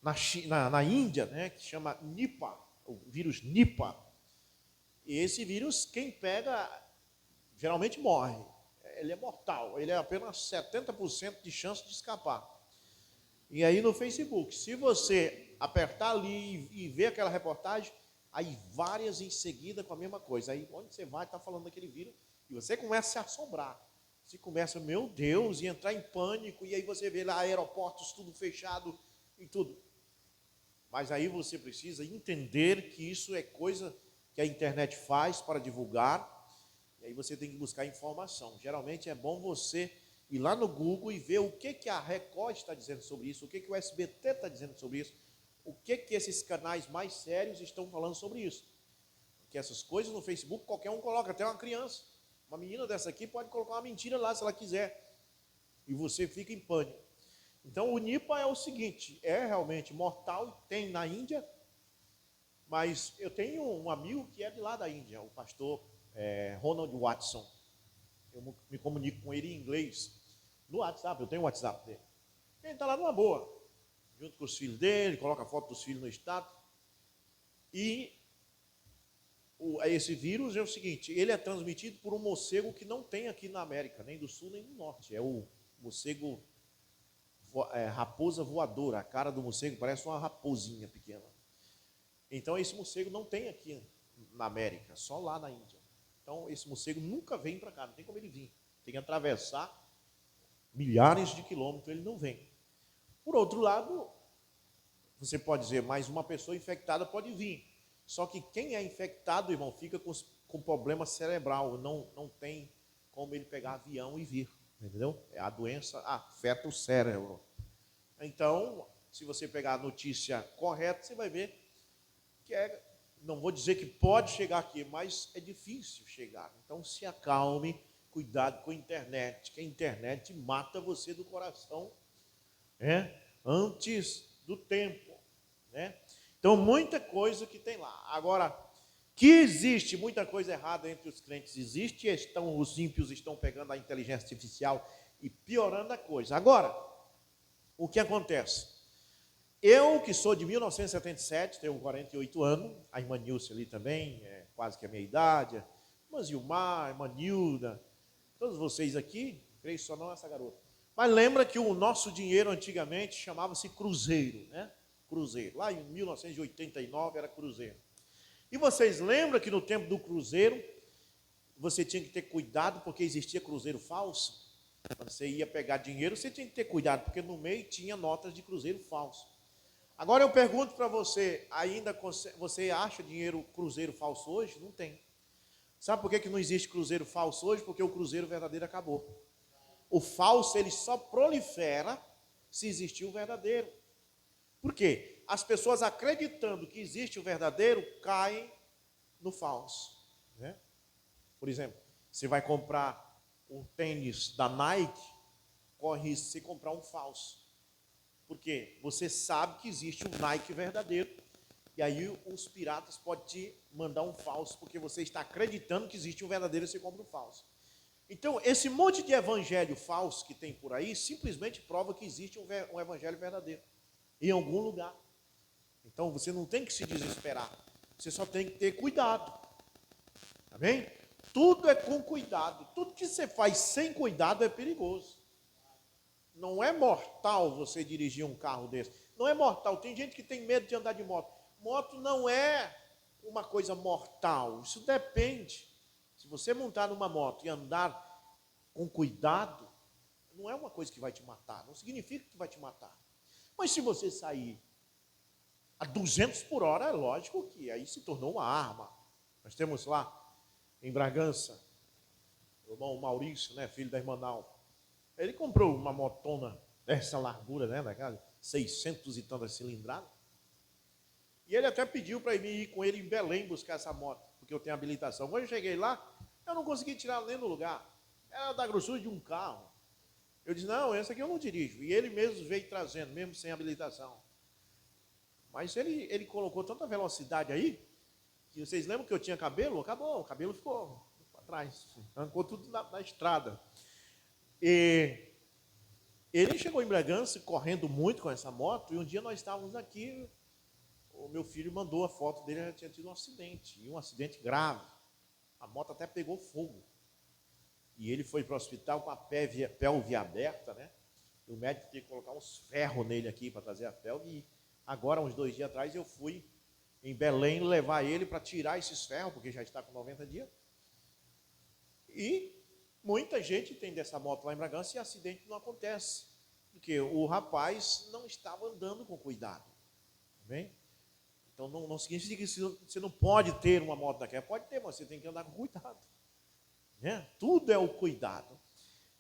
na Índia, né, que chama Nipah, o vírus Nipah. E esse vírus, quem pega, geralmente morre. Ele é mortal, ele é apenas 70% de chance de escapar. E aí no Facebook, se você apertar ali e ver aquela reportagem, aí várias em seguida com a mesma coisa. Aí onde você vai, está falando daquele vírus, e você começa a se assombrar. Você começa, meu Deus, e entrar em pânico, e aí você vê lá aeroportos tudo fechado e tudo. Mas aí você precisa entender que isso é coisa que a internet faz para divulgar, e aí você tem que buscar informação. Geralmente é bom você ir lá no Google e ver o que a Record está dizendo sobre isso, o que o SBT está dizendo sobre isso, o que esses canais mais sérios estão falando sobre isso. Porque essas coisas no Facebook qualquer um coloca, até uma criança. Uma menina dessa aqui pode colocar uma mentira lá se ela quiser. E você fica em pânico. Então o Nipah é o seguinte, é realmente mortal, tem na Índia, mas eu tenho um amigo que é de lá da Índia, o pastor Ronald Watson. Eu me comunico com ele em inglês no WhatsApp, eu tenho o WhatsApp dele. Ele está lá numa boa, junto com os filhos dele, coloca a foto dos filhos no status. E esse vírus é o seguinte, ele é transmitido por um morcego que não tem aqui na América, nem do Sul nem do Norte. É o morcego raposa voadora. A cara do morcego parece uma raposinha pequena. Então esse morcego não tem aqui na América, só lá na Índia. Então esse morcego nunca vem para cá, não tem como ele vir. Tem que atravessar milhares de quilômetros, ele não vem. Por outro lado, você pode dizer, mais uma pessoa infectada pode vir. Só que quem é infectado, irmão, fica com problema cerebral, não tem como ele pegar avião e vir, entendeu? A doença afeta o cérebro. Então, se você pegar a notícia correta, você vai ver que não vou dizer que pode chegar aqui, mas é difícil chegar. Então, se acalme, cuidado com a internet, que a internet mata você do coração, antes do tempo, né? Então, muita coisa que tem lá. Agora, Que existe muita coisa errada entre os crentes, existe, os ímpios estão pegando a inteligência artificial e piorando a coisa. Agora, o que acontece? Eu, que sou de 1977, tenho 48 anos, a irmã Nilce ali também, quase que a minha idade, a irmã Zilmar, a irmã Nilda, todos vocês aqui, creio só não essa garota. Mas lembra que o nosso dinheiro antigamente chamava-se cruzeiro, né? Cruzeiro. Lá em 1989 era cruzeiro. E vocês lembram que no tempo do cruzeiro, você tinha que ter cuidado porque existia cruzeiro falso? Quando você ia pegar dinheiro, você tinha que ter cuidado, porque no meio tinha notas de cruzeiro falso. Agora eu pergunto para você, ainda você acha dinheiro cruzeiro falso hoje? Não tem. Sabe por que não existe cruzeiro falso hoje? Porque o cruzeiro verdadeiro acabou. O falso, ele só prolifera se existir o verdadeiro. Por quê? As pessoas acreditando que existe o verdadeiro, caem no falso. Né? Por exemplo, você vai comprar um tênis da Nike, corre risco de você comprar um falso. Por quê? Você sabe que existe um Nike verdadeiro, e aí os piratas podem te mandar um falso, porque você está acreditando que existe um verdadeiro e você compra um falso. Então, esse monte de evangelho falso que tem por aí, simplesmente prova que existe um evangelho verdadeiro, em algum lugar. Então, você não tem que se desesperar, você só tem que ter cuidado. Amém? Tudo é com cuidado, tudo que você faz sem cuidado é perigoso. Não é mortal você dirigir um carro desse, não é mortal, tem gente que tem medo de andar de moto. Moto não é uma coisa mortal, isso depende. Se você montar numa moto e andar com cuidado, não é uma coisa que vai te matar, não significa que vai te matar. Mas se você sair a 200 por hora, é lógico que aí se tornou uma arma. Nós temos lá, em Bragança, o irmão Maurício, né, filho da irmã Nal, ele comprou uma motona dessa largura, né, daquela 600 e tantas cilindradas, e ele até pediu para mim ir com ele em Belém buscar essa moto, porque eu tenho habilitação. Quando eu cheguei lá, eu não consegui tirar nem no lugar, era da grossura de um carro. Eu disse, não, essa aqui eu não dirijo. E ele mesmo veio trazendo, mesmo sem habilitação. Mas ele colocou tanta velocidade aí, que vocês lembram que eu tinha cabelo? Acabou, o cabelo ficou para trás, arrancou tudo na estrada. E ele chegou em Bragança correndo muito com essa moto, e um dia nós estávamos aqui, o meu filho mandou a foto dele, já tinha tido um acidente, e um acidente grave. A moto até pegou fogo. E ele foi para o hospital com a pelve aberta, né? E o médico teve que colocar uns ferros nele aqui para trazer a pelve. E agora, uns 2 dias atrás, eu fui em Belém levar ele para tirar esses ferros, porque já está com 90 dias. E muita gente tem dessa moto lá em Bragança e acidente não acontece. Porque o rapaz não estava andando com cuidado. Bem? Então não significa que você não pode ter uma moto daquela. Pode ter, mas você tem que andar com cuidado. Né? Tudo é o cuidado.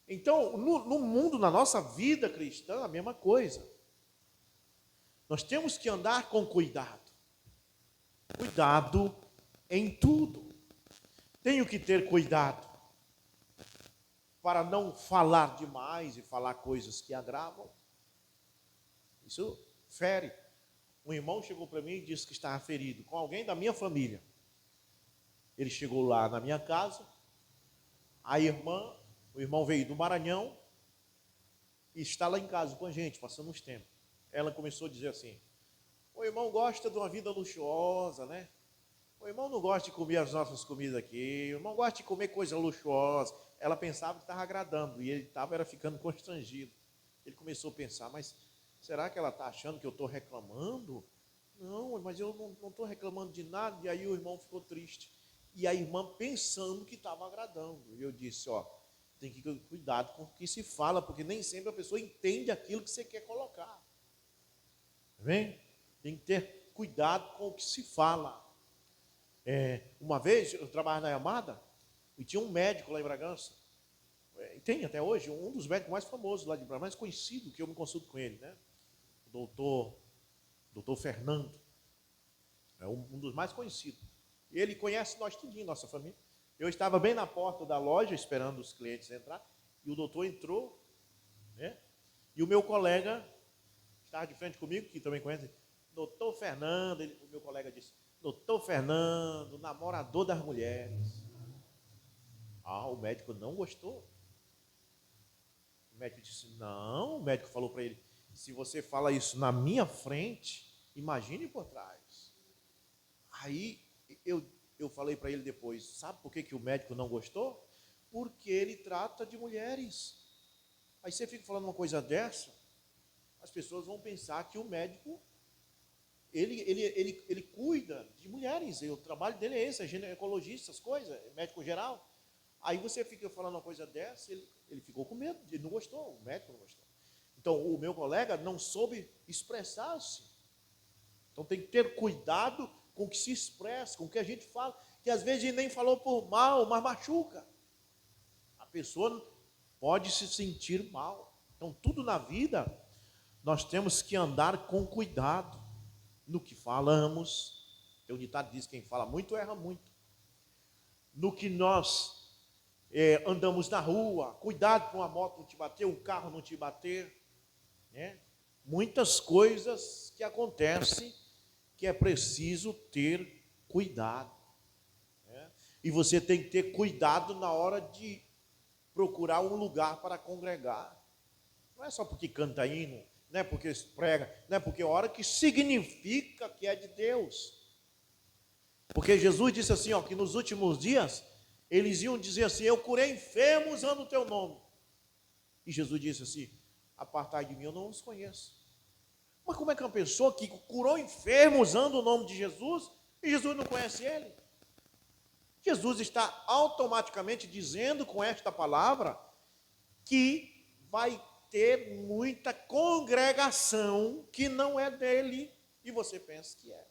Então, no mundo, na nossa vida cristã, a mesma coisa. Nós temos que andar com cuidado. Cuidado em tudo. Tenho que ter cuidado para não falar demais e falar coisas que agravam. Isso fere. Um irmão chegou para mim e disse que estava ferido com alguém da minha família. Ele chegou lá na minha casa. O irmão veio do Maranhão e está lá em casa com a gente, passando uns tempos. Ela começou a dizer assim, o irmão gosta de uma vida luxuosa, né? O irmão não gosta de comer as nossas comidas aqui, o irmão gosta de comer coisa luxuosa. Ela pensava que estava agradando e ele estava ficando constrangido. Ele começou a pensar, mas será que ela está achando que eu estou reclamando? Não, mas eu não estou reclamando de nada. E aí o irmão ficou triste. E a irmã pensando que estava agradando. E eu disse, tem que ter cuidado com o que se fala, porque nem sempre a pessoa entende aquilo que você quer colocar. Tá bem? Tem que ter cuidado com o que se fala. Uma vez, eu trabalhava na Yamada, e tinha um médico lá em Bragança, e tem até hoje, um dos médicos mais famosos lá de Bragança, mais conhecido, que eu me consulto com ele, né? O doutor Fernando, é um dos mais conhecidos. E ele conhece nós tudinho, nossa família. Eu estava bem na porta da loja, esperando os clientes entrar, e o doutor entrou, né? E o meu colega estava de frente comigo, que também conhece, doutor Fernando, o meu colega disse, Doutor Fernando, namorador das mulheres. O médico não gostou. O médico disse, não, o médico falou para ele, se você fala isso na minha frente, imagine por trás. Aí eu falei para ele depois, sabe por que o médico não gostou? Porque ele trata de mulheres. Aí você fica falando uma coisa dessa, as pessoas vão pensar que o médico, ele cuida de mulheres, o trabalho dele é esse, é ginecologista, essas coisas, é médico geral. Aí você fica falando uma coisa dessa, ele ficou com medo, ele não gostou, o médico não gostou. Então, o meu colega não soube expressar-se. Então, tem que ter cuidado com o que se expressa, com o que a gente fala, que às vezes a gente nem falou por mal, mas machuca. A pessoa pode se sentir mal. Então, tudo na vida, nós temos que andar com cuidado no que falamos. Tem um ditado que diz, quem fala muito, erra muito. No que nós andamos na rua, cuidado para uma moto não te bater, um carro não te bater, né? Muitas coisas que acontecem que é preciso ter cuidado, né? E você tem que ter cuidado na hora de procurar um lugar para congregar. Não é só porque canta hino, não é porque prega, não é porque ora que significa que é de Deus. Porque Jesus disse assim, que nos últimos dias eles iam dizer assim, eu curei enfermos usando o teu nome. E Jesus disse assim, apartai de mim, eu não os conheço. Mas como é que uma pessoa que curou enfermos usando o nome de Jesus, e Jesus não conhece ele? Jesus está automaticamente dizendo com esta palavra que vai ter muita congregação que não é dele, e você pensa que é.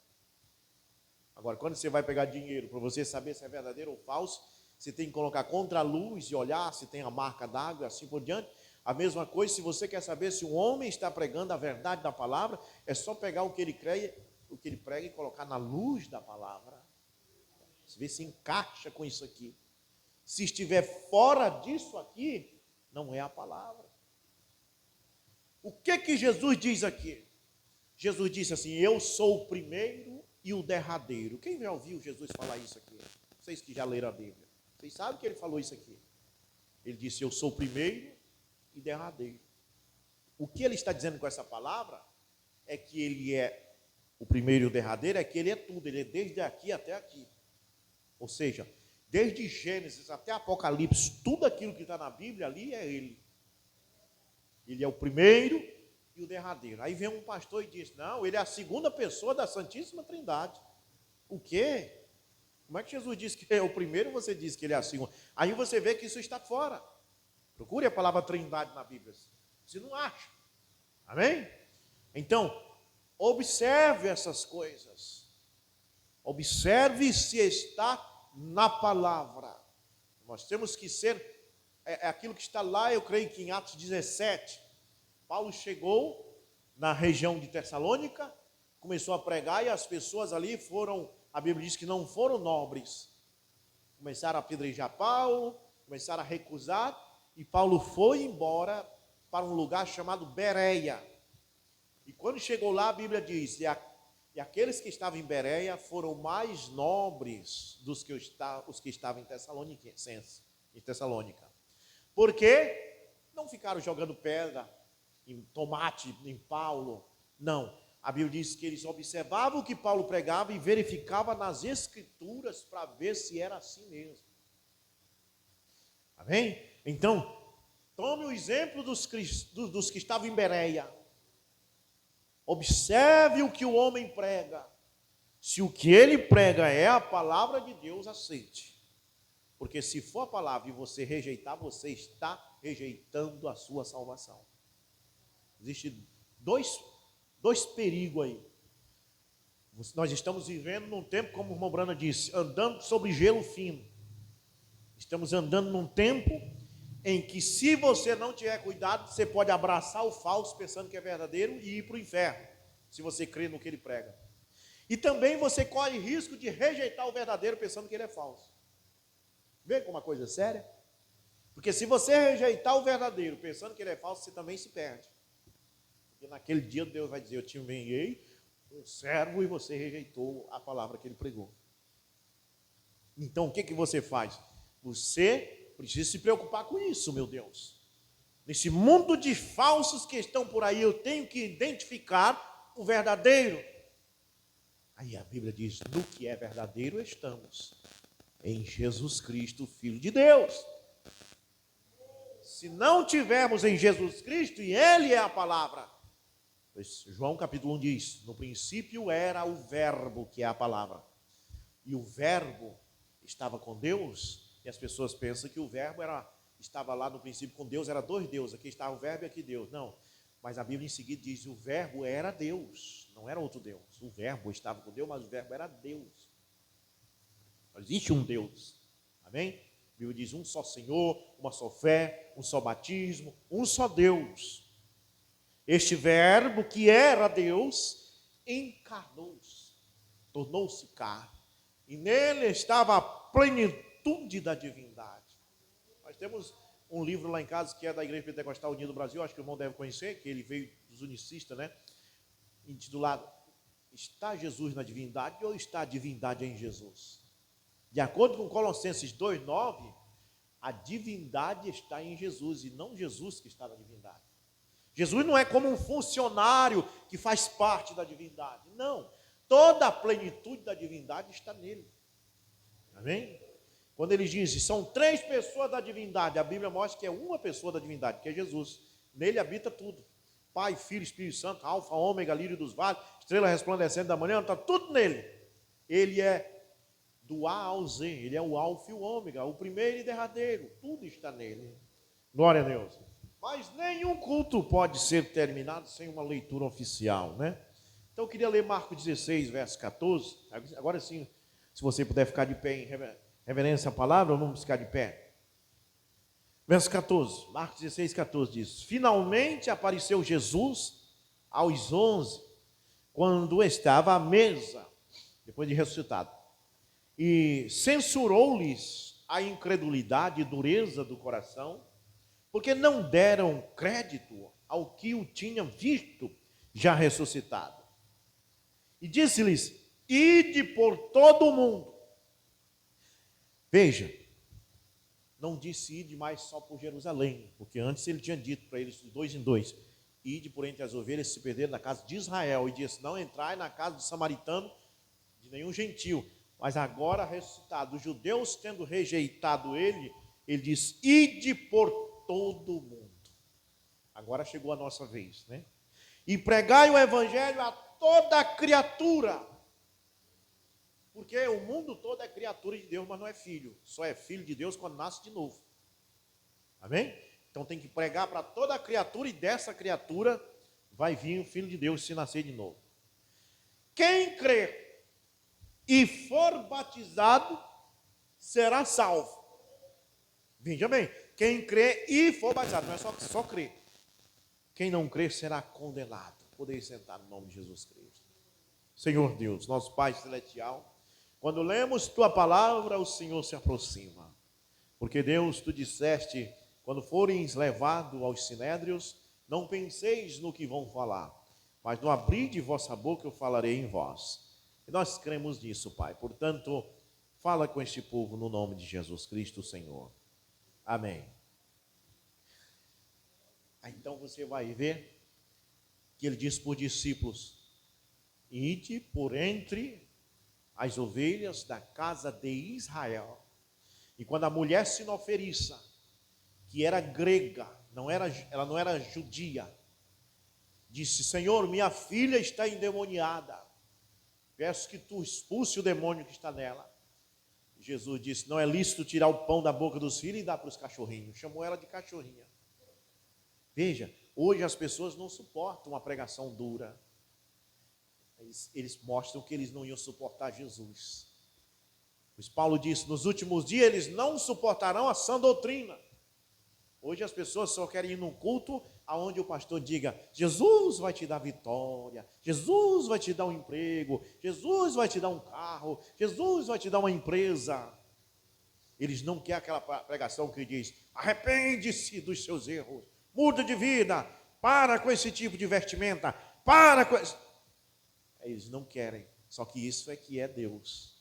Agora, quando você vai pegar dinheiro para você saber se é verdadeiro ou falso, você tem que colocar contra a luz e olhar se tem a marca d'água e assim por diante. A mesma coisa, se você quer saber se um homem está pregando a verdade da palavra, é só pegar o que ele prega e colocar na luz da palavra. Você vê se encaixa com isso aqui. Se estiver fora disso aqui, não é a palavra. O que Jesus diz aqui? Jesus disse assim, eu sou o primeiro e o derradeiro. Quem já ouviu Jesus falar isso aqui? Vocês que já leram a Bíblia. Vocês sabem que ele falou isso aqui. Ele disse, eu sou o primeiro e derradeiro. O que ele está dizendo com essa palavra é que ele é o primeiro e o derradeiro, é que ele é tudo, ele é desde aqui até aqui. Ou seja, desde Gênesis até Apocalipse, tudo aquilo que está na Bíblia ali é ele. Ele é o primeiro e o derradeiro. Aí vem um pastor e diz, não, ele é a segunda pessoa da Santíssima Trindade. O quê? Como é que Jesus disse que é o primeiro e você diz que ele é a segunda? Aí você vê que isso está fora. Procure a palavra Trindade na Bíblia. Você não acha. Amém? Então, observe essas coisas. Observe se está na palavra. Nós temos que ser, aquilo que está lá, eu creio que em Atos 17, Paulo chegou na região de Tessalônica, começou a pregar e as pessoas ali foram, a Bíblia diz que não foram nobres. Começaram a apedrejar Paulo, começaram a recusar, e Paulo foi embora para um lugar chamado Bereia. E quando chegou lá, a Bíblia diz, e aqueles que estavam em Bereia foram mais nobres dos que os que estavam em Tessalônica. Por quê? Não ficaram jogando pedra em tomate, em Paulo. Não. A Bíblia diz que eles observavam o que Paulo pregava e verificavam nas Escrituras para ver se era assim mesmo. Amém? Então, tome o exemplo dos que estavam em Bereia. Observe o que o homem prega. Se o que ele prega é a palavra de Deus, aceite. Porque se for a palavra e você rejeitar, você está rejeitando a sua salvação. Existem dois perigos aí. Nós estamos vivendo num tempo, como o irmão Brana disse, andando sobre gelo fino. Estamos andando num tempo em que, se você não tiver cuidado, você pode abraçar o falso pensando que é verdadeiro e ir para o inferno, se você crê no que ele prega. E também você corre risco de rejeitar o verdadeiro pensando que ele é falso. Vê como uma coisa séria? Porque se você rejeitar o verdadeiro pensando que ele é falso, você também se perde. E naquele dia Deus vai dizer, eu te enviei um servo, e você rejeitou a palavra que ele pregou. Então, o que você faz? Você precisa se preocupar com isso, meu Deus. Nesse mundo de falsos que estão por aí, eu tenho que identificar o verdadeiro. Aí a Bíblia diz, no que é verdadeiro estamos em Jesus Cristo, Filho de Deus. Se não tivermos em Jesus Cristo, e Ele é a palavra, pois João capítulo 1 diz, no princípio era o verbo, que é a palavra. E o verbo estava com Deus, e as pessoas pensam que o verbo estava lá no princípio com Deus, era dois deuses, aqui estava o verbo e aqui Deus. Não, mas a Bíblia em seguida diz, o verbo era Deus, não era outro Deus. O verbo estava com Deus, mas o verbo era Deus. Existe um Deus, amém? A Bíblia diz, um só Senhor, uma só fé, um só batismo, um só Deus. Este verbo que era Deus, encarnou-se, tornou-se carne, e nele estava a plenitude da divindade. Nós temos um livro lá em casa que é da Igreja Pentecostal Unida do Brasil, acho que o irmão deve conhecer, que ele veio dos unicistas, né? Intitulado, está Jesus na divindade ou está a divindade em Jesus? De acordo com Colossenses 2,9, a divindade está em Jesus e não Jesus que está na divindade. Jesus não é como um funcionário que faz parte da divindade. Não, toda a plenitude da divindade está nele. Amém? Quando ele diz, são três pessoas da divindade, a Bíblia mostra que é uma pessoa da divindade, que é Jesus. Nele habita tudo. Pai, Filho, Espírito Santo, Alfa, Ômega, Lírio dos Vales, estrela resplandecente da manhã, está tudo nele. Ele é do A ao Z, ele é o Alfa e o Ômega, o primeiro e derradeiro, tudo está nele. Glória a Deus. Mas nenhum culto pode ser terminado sem uma leitura oficial, né? Então eu queria ler Marcos 16, verso 14. Agora sim, se você puder ficar de pé em reverência à palavra, vamos ficar de pé. Verso 14, Marcos 16, 14 diz, finalmente apareceu Jesus aos 11, quando estava à mesa, depois de ressuscitado. E censurou-lhes a incredulidade e dureza do coração, porque não deram crédito ao que o tinham visto já ressuscitado. E disse-lhes, ide por todo o mundo. Veja, não disse ide mais só por Jerusalém, porque antes ele tinha dito para eles de dois em dois, ide por entre as ovelhas se perder na casa de Israel, e disse, não entrai na casa do samaritano, de nenhum gentil. Mas agora ressuscitado, os judeus tendo rejeitado ele diz, ide por todo o mundo. Agora chegou a nossa vez, né? E pregai o evangelho a toda criatura. Porque o mundo todo é criatura de Deus, mas não é filho. Só é filho de Deus quando nasce de novo. Amém? Então tem que pregar para toda a criatura, e dessa criatura vai vir o Filho de Deus se nascer de novo. Quem crer e for batizado, será salvo. Veja bem, quem crê e for batizado, não é só crer. Quem não crer será condenado. Podeis sentar no nome de Jesus Cristo. Senhor Deus, nosso Pai Celestial, quando lemos Tua palavra, o Senhor se aproxima. Porque Deus, Tu disseste, quando forem levados aos sinédrios, não penseis no que vão falar, mas no abrir de vossa boca eu falarei em vós. E nós cremos nisso, Pai. Portanto, fala com este povo no nome de Jesus Cristo, Senhor. Amém. Então você vai ver que ele diz por discípulos, ide por entre as ovelhas da casa de Israel. E quando a mulher sinoferissa, que era grega, ela não era judia, disse, Senhor, minha filha está endemoniada. Peço que tu expulse o demônio que está nela. Jesus disse, não é lícito tirar o pão da boca dos filhos e dar para os cachorrinhos. Chamou ela de cachorrinha. Veja, hoje as pessoas não suportam uma pregação dura. Eles mostram que eles não iam suportar Jesus. Pois Paulo disse, nos últimos dias eles não suportarão a sã doutrina. Hoje as pessoas só querem ir num culto aonde o pastor diga, Jesus vai te dar vitória, Jesus vai te dar um emprego, Jesus vai te dar um carro, Jesus vai te dar uma empresa. Eles não querem aquela pregação que diz, arrepende-se dos seus erros, muda de vida, para com esse tipo de vestimenta, para com esse... Eles não querem. Só que isso é que é Deus.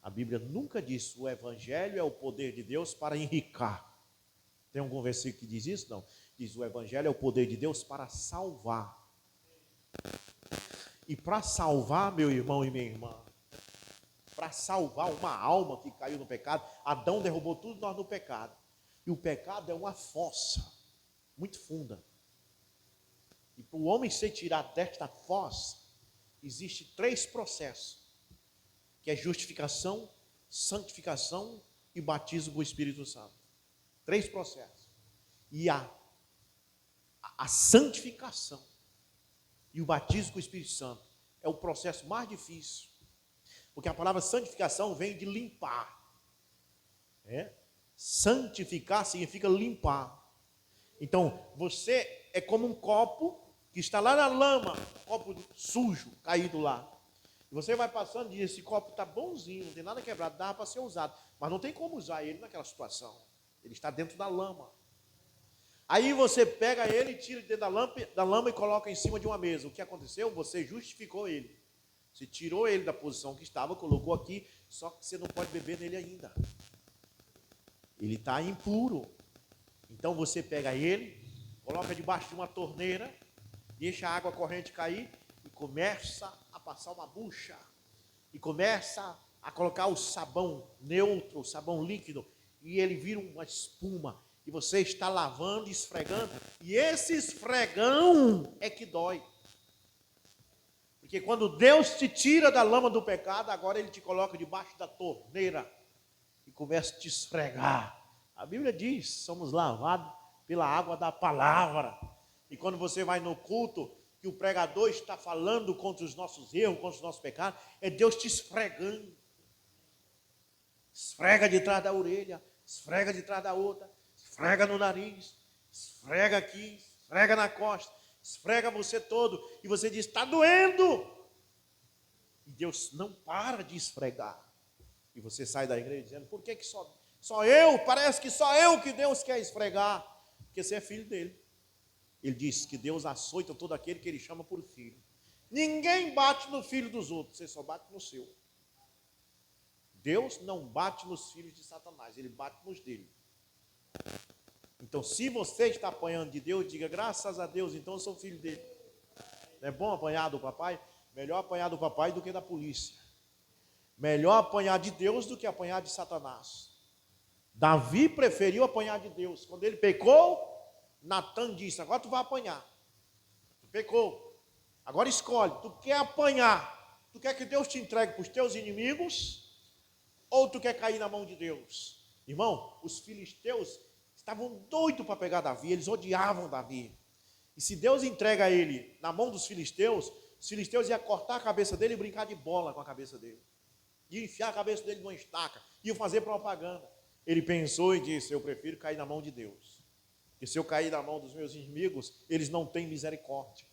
A Bíblia nunca diz o evangelho é o poder de Deus para enricar. Tem algum versículo que diz isso? Não. Diz o evangelho é o poder de Deus para salvar. E para salvar, meu irmão e minha irmã, para salvar uma alma que caiu no pecado, Adão derrubou tudo nós no pecado. E o pecado é uma fossa muito funda. E para o homem ser tirado desta fossa, existe 3 processos, que é justificação, santificação e batismo com o Espírito Santo. 3 processos. E a santificação e o batismo com o Espírito Santo é o processo mais difícil. Porque a palavra santificação vem de limpar. Santificar significa limpar. Então, você é como um copo que está lá na lama, um copo sujo, caído lá. E você vai passando e diz, esse copo está bonzinho, não tem nada quebrado, dá para ser usado. Mas não tem como usar ele naquela situação. Ele está dentro da lama. Aí você pega ele, tira dentro da lama e coloca em cima de uma mesa. O que aconteceu? Você justificou ele. Você tirou ele da posição que estava, colocou aqui, só que você não pode beber nele ainda. Ele está impuro. Então você pega ele, coloca debaixo de uma torneira, deixa a água corrente cair e começa a passar uma bucha. E começa a colocar o sabão neutro, o sabão líquido, e ele vira uma espuma. E você está lavando, esfregando, e esse esfregão é que dói. Porque quando Deus te tira da lama do pecado, agora Ele te coloca debaixo da torneira e começa a te esfregar. A Bíblia diz, somos lavados pela água da palavra. E quando você vai no culto, que o pregador está falando contra os nossos erros, contra os nossos pecados, é Deus te esfregando. Esfrega de trás da orelha, esfrega de trás da outra, esfrega no nariz, esfrega aqui, esfrega na costa, esfrega você todo, e você diz, está doendo. E Deus não para de esfregar. E você sai da igreja dizendo, por que só eu? Parece que só eu que Deus quer esfregar. Porque você é filho dele. Ele diz que Deus açoita todo aquele que ele chama por filho. Ninguém bate no filho dos outros, você só bate no seu. Deus não bate nos filhos de Satanás, ele bate nos dele. Então, se você está apanhando de Deus, diga, graças a Deus, então eu sou filho dele. Não é bom apanhar do papai? Melhor apanhar do papai do que da polícia. Melhor apanhar de Deus do que apanhar de Satanás. Davi preferiu apanhar de Deus. Quando ele pecou, Natan disse, agora tu vai apanhar. Tu pecou. Agora escolhe, tu quer apanhar? Tu quer que Deus te entregue para os teus inimigos? Ou tu quer cair na mão de Deus? Irmão, os filisteus estavam doidos para pegar Davi, eles odiavam Davi. E se Deus entrega ele na mão dos filisteus, os filisteus iam cortar a cabeça dele e brincar de bola com a cabeça dele. Iam enfiar a cabeça dele numa estaca, iam fazer propaganda. Ele pensou e disse, eu prefiro cair na mão de Deus. Porque se eu cair na mão dos meus inimigos, eles não têm misericórdia.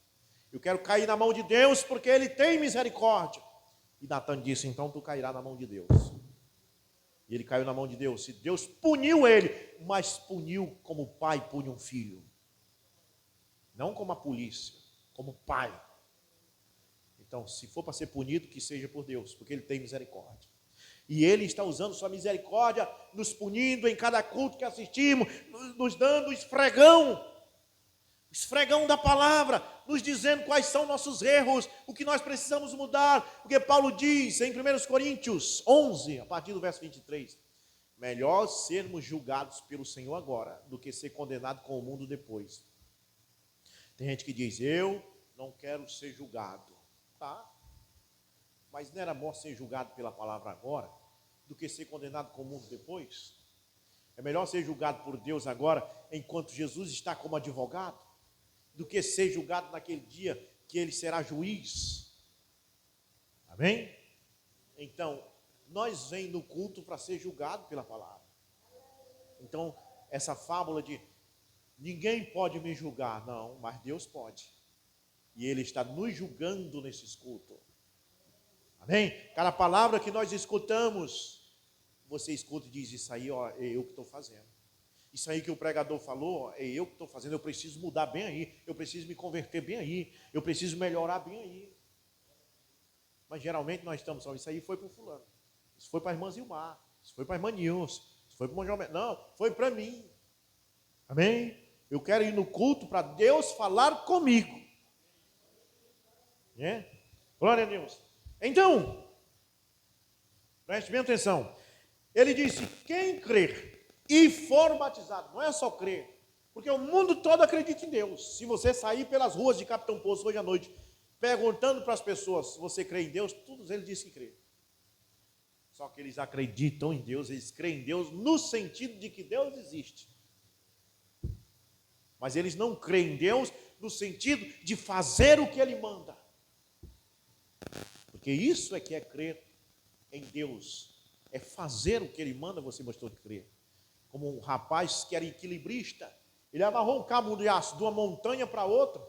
Eu quero cair na mão de Deus porque Ele tem misericórdia. E Natan disse, então tu cairás na mão de Deus. E ele caiu na mão de Deus. E Deus puniu ele, mas puniu como o pai pune um filho. Não como a polícia, como pai. Então, se for para ser punido, que seja por Deus, porque Ele tem misericórdia. E Ele está usando sua misericórdia, nos punindo em cada culto que assistimos, nos dando esfregão da palavra, nos dizendo quais são nossos erros, o que nós precisamos mudar, porque Paulo diz em 1 Coríntios 11, a partir do verso 23, melhor sermos julgados pelo Senhor agora, do que ser condenado com o mundo depois. Tem gente que diz, eu não quero ser julgado, tá? Mas não era bom ser julgado pela palavra agora, do que ser condenado com o mundo depois? É melhor ser julgado por Deus agora, enquanto Jesus está como advogado, do que ser julgado naquele dia que Ele será juiz. Amém? Então, nós vem no culto para ser julgado pela palavra. Então, essa fábula de ninguém pode me julgar, não, mas Deus pode. E Ele está nos julgando nesses cultos. Amém? Cada palavra que nós escutamos, você escuta e diz, isso aí ó, é eu que estou fazendo. Isso aí que o pregador falou, ó, é eu que estou fazendo, eu preciso mudar bem aí, eu preciso me converter bem aí, eu preciso melhorar bem aí. Mas geralmente nós estamos só, isso aí foi para o fulano, isso foi para a irmã Zilmar, isso foi para a irmã Nilce, isso foi para o irmão João. Não, foi para mim. Amém? Eu quero ir no culto para Deus falar comigo. Glória a Deus. Então, preste bem atenção. Ele disse, quem crer e for batizado, não é só crer, porque o mundo todo acredita em Deus. Se você sair pelas ruas de Capitão Poço hoje à noite, perguntando para as pessoas se você crê em Deus, todos eles dizem que crê. Só que eles acreditam em Deus, eles creem em Deus no sentido de que Deus existe. Mas eles não creem em Deus no sentido de fazer o que Ele manda. Porque isso é que é crer em Deus. É fazer o que Ele manda, você mostrou que crer. Como um rapaz que era equilibrista, ele amarrou um cabo de aço de uma montanha para outra,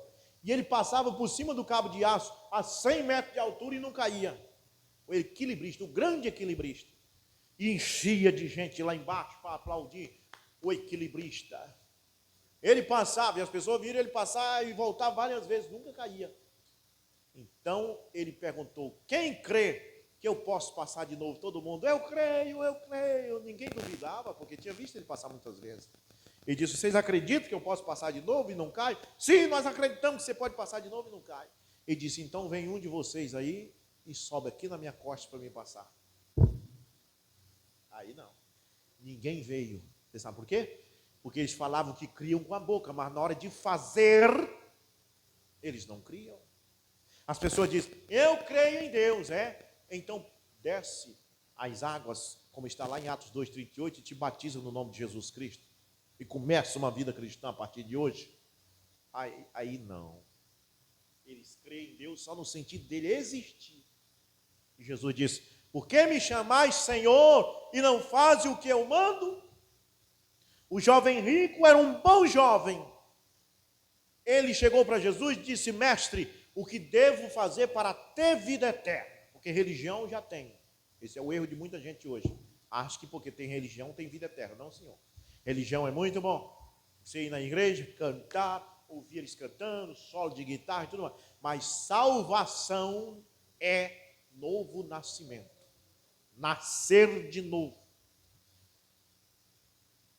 e ele passava por cima do cabo de aço a 100 metros de altura e não caía. O equilibrista, o grande equilibrista. E enchia de gente lá embaixo para aplaudir o equilibrista. Ele passava, e as pessoas viram ele passar e voltar várias vezes, nunca caía. Então ele perguntou, quem crê que eu posso passar de novo? Todo mundo, eu creio. Ninguém duvidava, porque tinha visto ele passar muitas vezes. Ele disse, vocês acreditam que eu posso passar de novo e não cai? Sim, nós acreditamos que você pode passar de novo e não cai. Ele disse, então vem um de vocês aí e sobe aqui na minha costa para mim passar. Aí não. Ninguém veio. Você sabe por quê? Porque eles falavam que criam com a boca, mas na hora de fazer, eles não criam. As pessoas dizem, eu creio em Deus, Então desce as águas, como está lá em Atos 2,38, e te batiza no nome de Jesus Cristo. E começa uma vida cristã a partir de hoje. Aí não. Eles creem em Deus só no sentido dele existir. E Jesus disse, por que me chamais Senhor e não fazes o que eu mando? O jovem rico era um bom jovem. Ele chegou para Jesus e disse, mestre, o que devo fazer para ter vida eterna? Porque religião já tem. Esse é o erro de muita gente hoje. Acha que porque tem religião tem vida eterna. Não, senhor. Religião é muito bom. Você ir na igreja, cantar, ouvir eles cantando, solo de guitarra e tudo mais. Mas salvação é novo nascimento. Nascer de novo.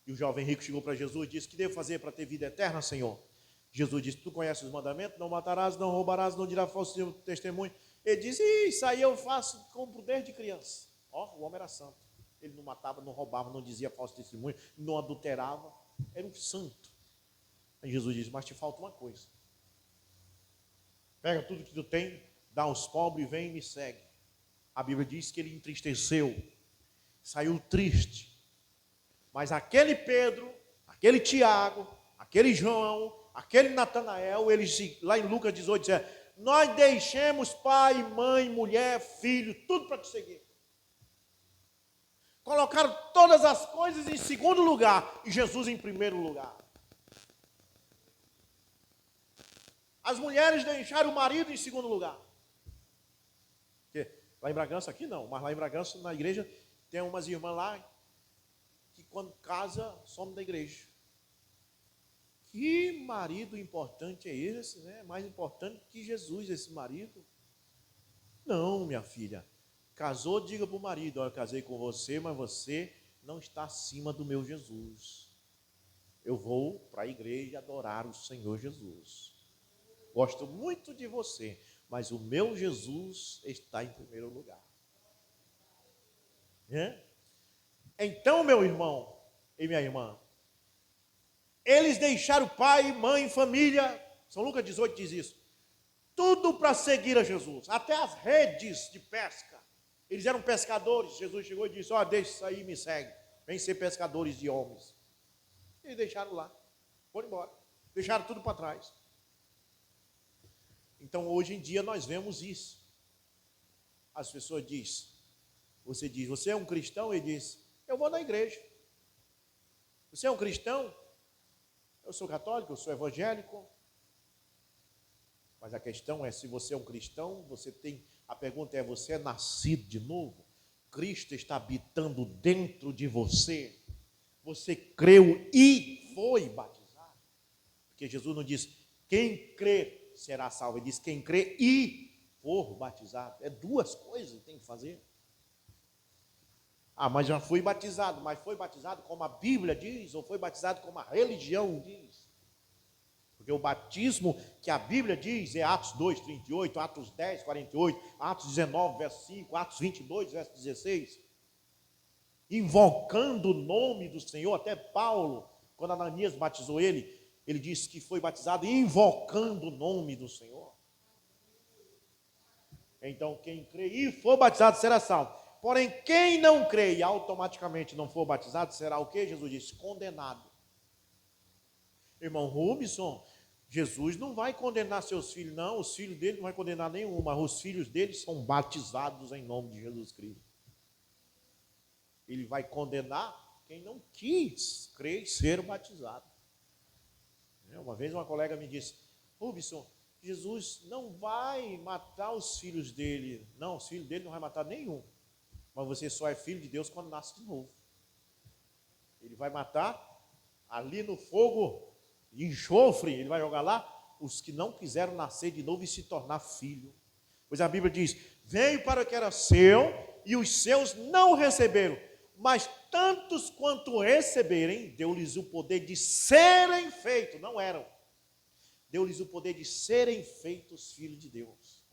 E o jovem rico chegou para Jesus e disse, o que devo fazer para ter vida eterna, Senhor? Jesus disse, tu conheces os mandamentos? Não matarás, não roubarás, não dirás falso testemunho. Ele disse, isso aí eu faço como desde criança. O homem era santo. Ele não matava, não roubava, não dizia falso testemunho, não adulterava. Era um santo. Aí Jesus disse, mas te falta uma coisa. Pega tudo que tu tem, dá aos pobres e vem e me segue. A Bíblia diz que ele entristeceu, saiu triste. Mas aquele Pedro, aquele Tiago, aquele João, aquele Natanael, eles, lá em Lucas 18, disseram, nós deixemos pai, mãe, mulher, filho, tudo para te seguir. Colocaram todas as coisas em segundo lugar e Jesus em primeiro lugar. As mulheres deixaram o marido em segundo lugar. Porque lá em Bragança, aqui não, mas lá em Bragança, na igreja, tem umas irmãs lá que quando casa, somem da igreja. Que marido importante é esse, né? Mais importante que Jesus, esse marido. Não, minha filha. Casou, diga para o marido, eu casei com você, mas você não está acima do meu Jesus. Eu vou para a igreja adorar o Senhor Jesus. Gosto muito de você, mas o meu Jesus está em primeiro lugar. Então, meu irmão e minha irmã, eles deixaram pai, mãe, família. São Lucas 18 diz isso. Tudo para seguir a Jesus. Até as redes de pesca. Eles eram pescadores. Jesus chegou e disse, deixa isso aí e me segue. Vem ser pescadores de homens. Eles deixaram lá. Foram embora. Deixaram tudo para trás. Então, hoje em dia, nós vemos isso. As pessoas dizem, você é um cristão? Ele diz, eu vou na igreja. Você é um cristão? Eu sou católico, eu sou evangélico. Mas a questão é, se você é um cristão, a pergunta é, você é nascido de novo? Cristo está habitando dentro de você? Você creu e foi batizado? Porque Jesus não diz, quem crê será salvo. Ele diz, quem crê e for batizado. É duas coisas que tem que fazer. Ah, mas já fui batizado. Mas foi batizado como a Bíblia diz? Ou foi batizado como a religião diz? Porque o batismo que a Bíblia diz é Atos 2, 38, Atos 10, 48, Atos 19, verso 5, Atos 22, verso 16. Invocando o nome do Senhor. Até Paulo, quando Ananias batizou ele disse que foi batizado invocando o nome do Senhor. Então, quem crê e for batizado será salvo. Porém, quem não crê e automaticamente não for batizado, será o que? Jesus disse, condenado. Irmão Rubinson, Jesus não vai condenar seus filhos, não. Os filhos dele não vai condenar nenhum, mas os filhos dele são batizados em nome de Jesus Cristo. Ele vai condenar quem não quis crer e ser batizado. Uma vez uma colega me disse, Rubinson, Jesus não vai matar os filhos dele. Não, os filhos dele não vai matar nenhum. Mas você só é filho de Deus quando nasce de novo. Ele vai matar ali no fogo de enxofre, ele vai jogar lá os que não quiseram nascer de novo e se tornar filho. Pois a Bíblia diz, veio para o que era seu e os seus não receberam. Mas tantos quanto receberem, deu-lhes o poder de serem feitos, não eram. Deu-lhes o poder de serem feitos filhos de Deus.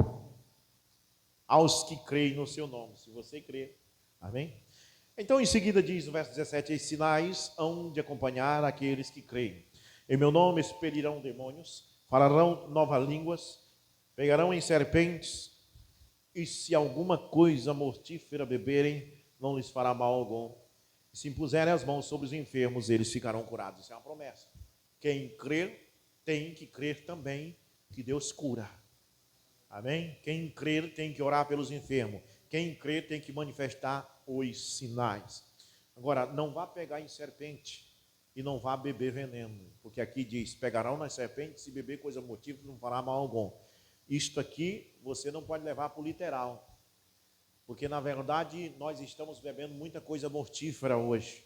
Aos que creem no seu nome, se você crer. Amém? Então, em seguida diz no verso 17, os sinais hão de acompanhar aqueles que creem. Em meu nome expelirão demônios, falarão novas línguas, pegarão em serpentes, e se alguma coisa mortífera beberem, não lhes fará mal algum. E se impuserem as mãos sobre os enfermos, eles ficarão curados. Isso é uma promessa. Quem crer, tem que crer também que Deus cura. Amém? Quem crer tem que orar pelos enfermos. Quem crer tem que manifestar os sinais. Agora, não vá pegar em serpente e não vá beber veneno. Porque aqui diz, pegarão nas serpentes e beber coisa mortífera não fará mal algum. Isto aqui você não pode levar para o literal. Porque, na verdade, nós estamos bebendo muita coisa mortífera hoje.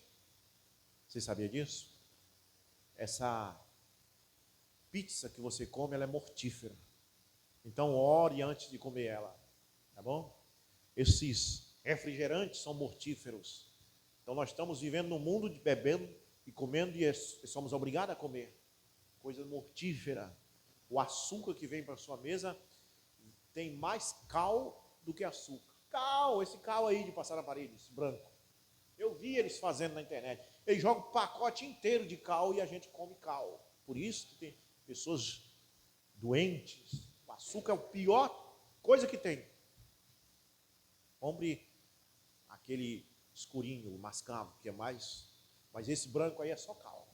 Você sabia disso? Essa pizza que você come, ela é mortífera. Então, ore antes de comer ela. Tá bom? Esses refrigerantes são mortíferos. Então, nós estamos vivendo num mundo de bebendo e comendo e somos obrigados a comer. Coisa mortífera. O açúcar que vem para a sua mesa tem mais cal do que açúcar. Cal, esse cal aí de passar na parede, esse branco. Eu vi eles fazendo na internet. Eles jogam um pacote inteiro de cal e a gente come cal. Por isso que tem pessoas doentes. O açúcar é a pior coisa que tem. Compre aquele escurinho, mascavo, que é mais. Mas esse branco aí é só cal.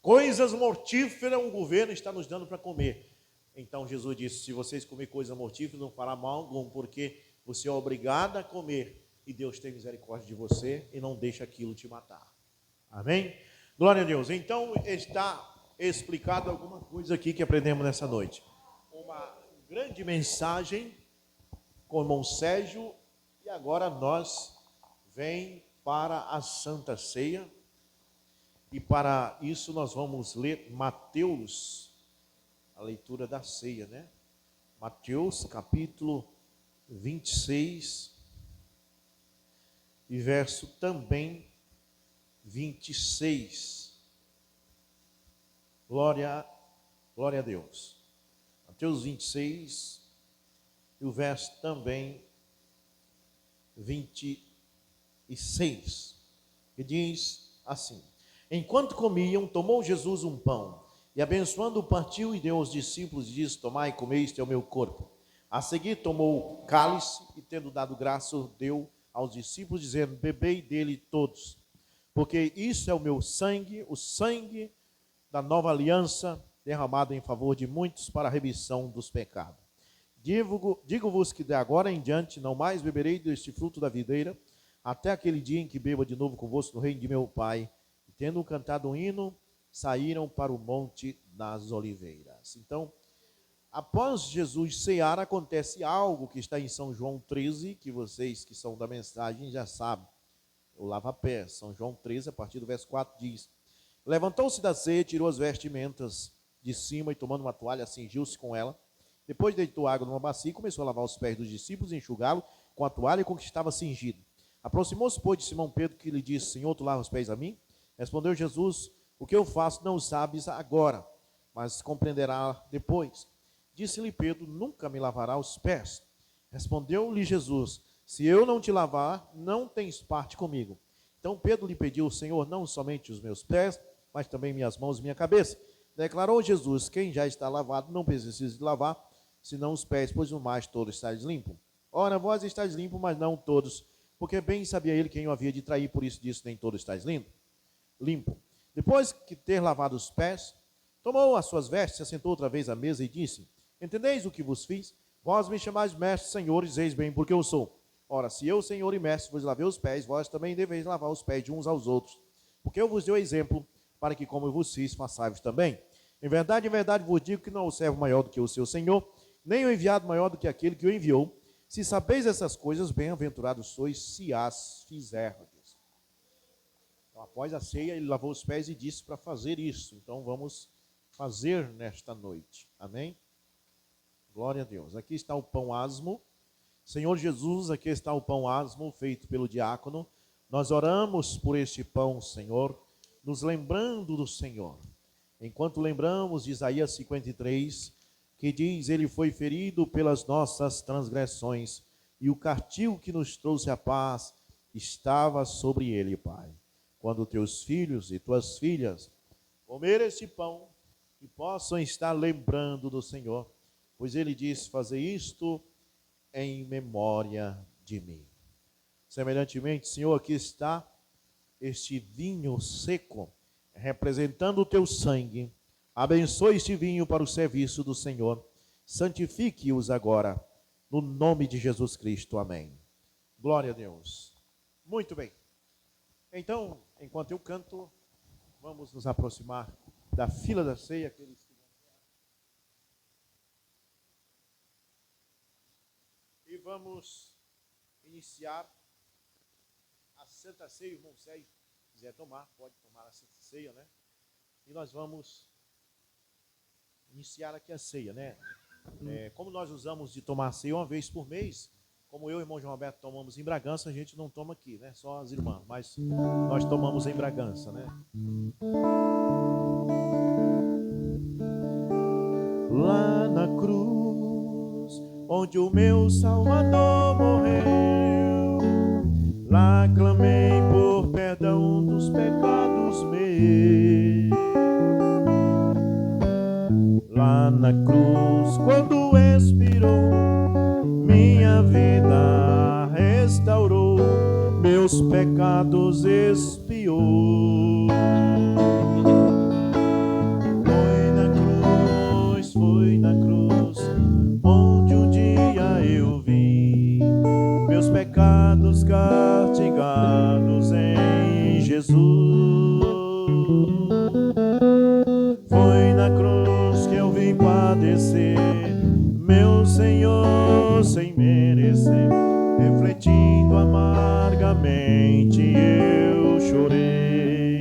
Coisas mortíferas o governo está nos dando para comer. Então Jesus disse, se vocês comerem coisa mortífera, não fará mal algum, porque você é obrigado a comer e Deus tem misericórdia de você e não deixa aquilo te matar. Amém? Glória a Deus. Então está explicado alguma coisa aqui que aprendemos nessa noite. Uma grande mensagem com o irmão Sérgio e agora nós vem para a Santa Ceia e para isso nós vamos ler Mateus, a leitura da ceia, né? Mateus capítulo 26 e verso também 26. Glória a Deus. Mateus 26 e o verso também 26. Que diz assim: enquanto comiam, tomou Jesus um pão e abençoando, partiu e deu aos discípulos e disse: tomai e comei, este é o meu corpo. A seguir tomou o cálice e, tendo dado graça, deu aos discípulos, dizendo: bebei dele todos, porque isso é o meu sangue, o sangue da nova aliança, derramado em favor de muitos para a remissão dos pecados. Digo-vos que de agora em diante não mais beberei deste fruto da videira, até aquele dia em que beba de novo convosco no reino de meu Pai. E tendo cantado um hino, saíram para o Monte das Oliveiras. Então, após Jesus cear, acontece algo que está em São João 13, que vocês que são da mensagem já sabem. O lava-pés. São João 13, a partir do verso 4, diz: levantou-se da ceia, tirou as vestimentas de cima e tomando uma toalha, cingiu-se com ela. Depois deitou água numa bacia e começou a lavar os pés dos discípulos e enxugá-lo com a toalha com que estava cingido. Aproximou-se, pois, de Simão Pedro, que lhe disse: Senhor, tu lavas os pés a mim? Respondeu Jesus: o que eu faço não sabes agora, mas compreenderá depois. Disse-lhe Pedro: nunca me lavará os pés. Respondeu-lhe Jesus: se eu não te lavar, não tens parte comigo. Então Pedro lhe pediu: Senhor, não somente os meus pés, mas também minhas mãos e minha cabeça. Declarou Jesus: quem já está lavado não precisa de lavar, senão os pés, pois no mais todos estáis limpos. Ora, vós estáis limpos, mas não todos, porque bem sabia ele quem o havia de trair, por isso disse: nem todos estáis limpo. Depois que ter lavado os pés, tomou as suas vestes, se assentou outra vez à mesa e disse: entendeis o que vos fiz? Vós me chamais mestre, senhor, e dizeis bem, porque eu sou. Ora, se eu, senhor e mestre, vos lavei os pés, vós também deveis lavar os pés de uns aos outros. Porque eu vos dei o exemplo, para que como eu vos fiz, façais também. Em verdade vos digo que não o servo maior do que o seu senhor, nem o enviado maior do que aquele que o enviou. Se sabeis essas coisas, bem-aventurados sois, se as fizerdes. Então, após a ceia, ele lavou os pés e disse para fazer isso. Então, vamos fazer nesta noite. Amém? Glória a Deus. Aqui está o pão asmo. Senhor Jesus, aqui está o pão asmo feito pelo diácono. Nós oramos por este pão, Senhor, nos lembrando do Senhor. Enquanto lembramos de Isaías 53, que diz: ele foi ferido pelas nossas transgressões, e o castigo que nos trouxe a paz estava sobre ele, Pai. Quando teus filhos e tuas filhas comerem este pão, que possam estar lembrando do Senhor, pois ele diz: fazer isto em memória de mim. Semelhantemente, Senhor, aqui está este vinho seco, representando o teu sangue. Abençoe este vinho para o serviço do Senhor. Santifique-os agora, no nome de Jesus Cristo. Amém. Glória a Deus. Muito bem. Então, enquanto eu canto, vamos nos aproximar da fila da ceia. E vamos iniciar a Santa Ceia. O irmão Sérgio, se quiser tomar, pode tomar a Santa Ceia, né? E nós vamos iniciar aqui a ceia, né? Como nós usamos de tomar ceia uma vez por mês, como eu e o irmão João Roberto tomamos em Bragança, a gente não toma aqui, né? Só as irmãs, mas nós tomamos em Bragança, né? Lá na cruz, onde o meu Salvador morreu, lá clamei por perdão dos pecados meus. Lá na cruz, quando expirou, minha vida restaurou, meus pecados expiou. Foi na cruz, onde um dia eu vi meus pecados castigados em Jesus. Foi na cruz que eu vim padecer, meu Senhor, sem merecer, refletindo amargamente eu chorei.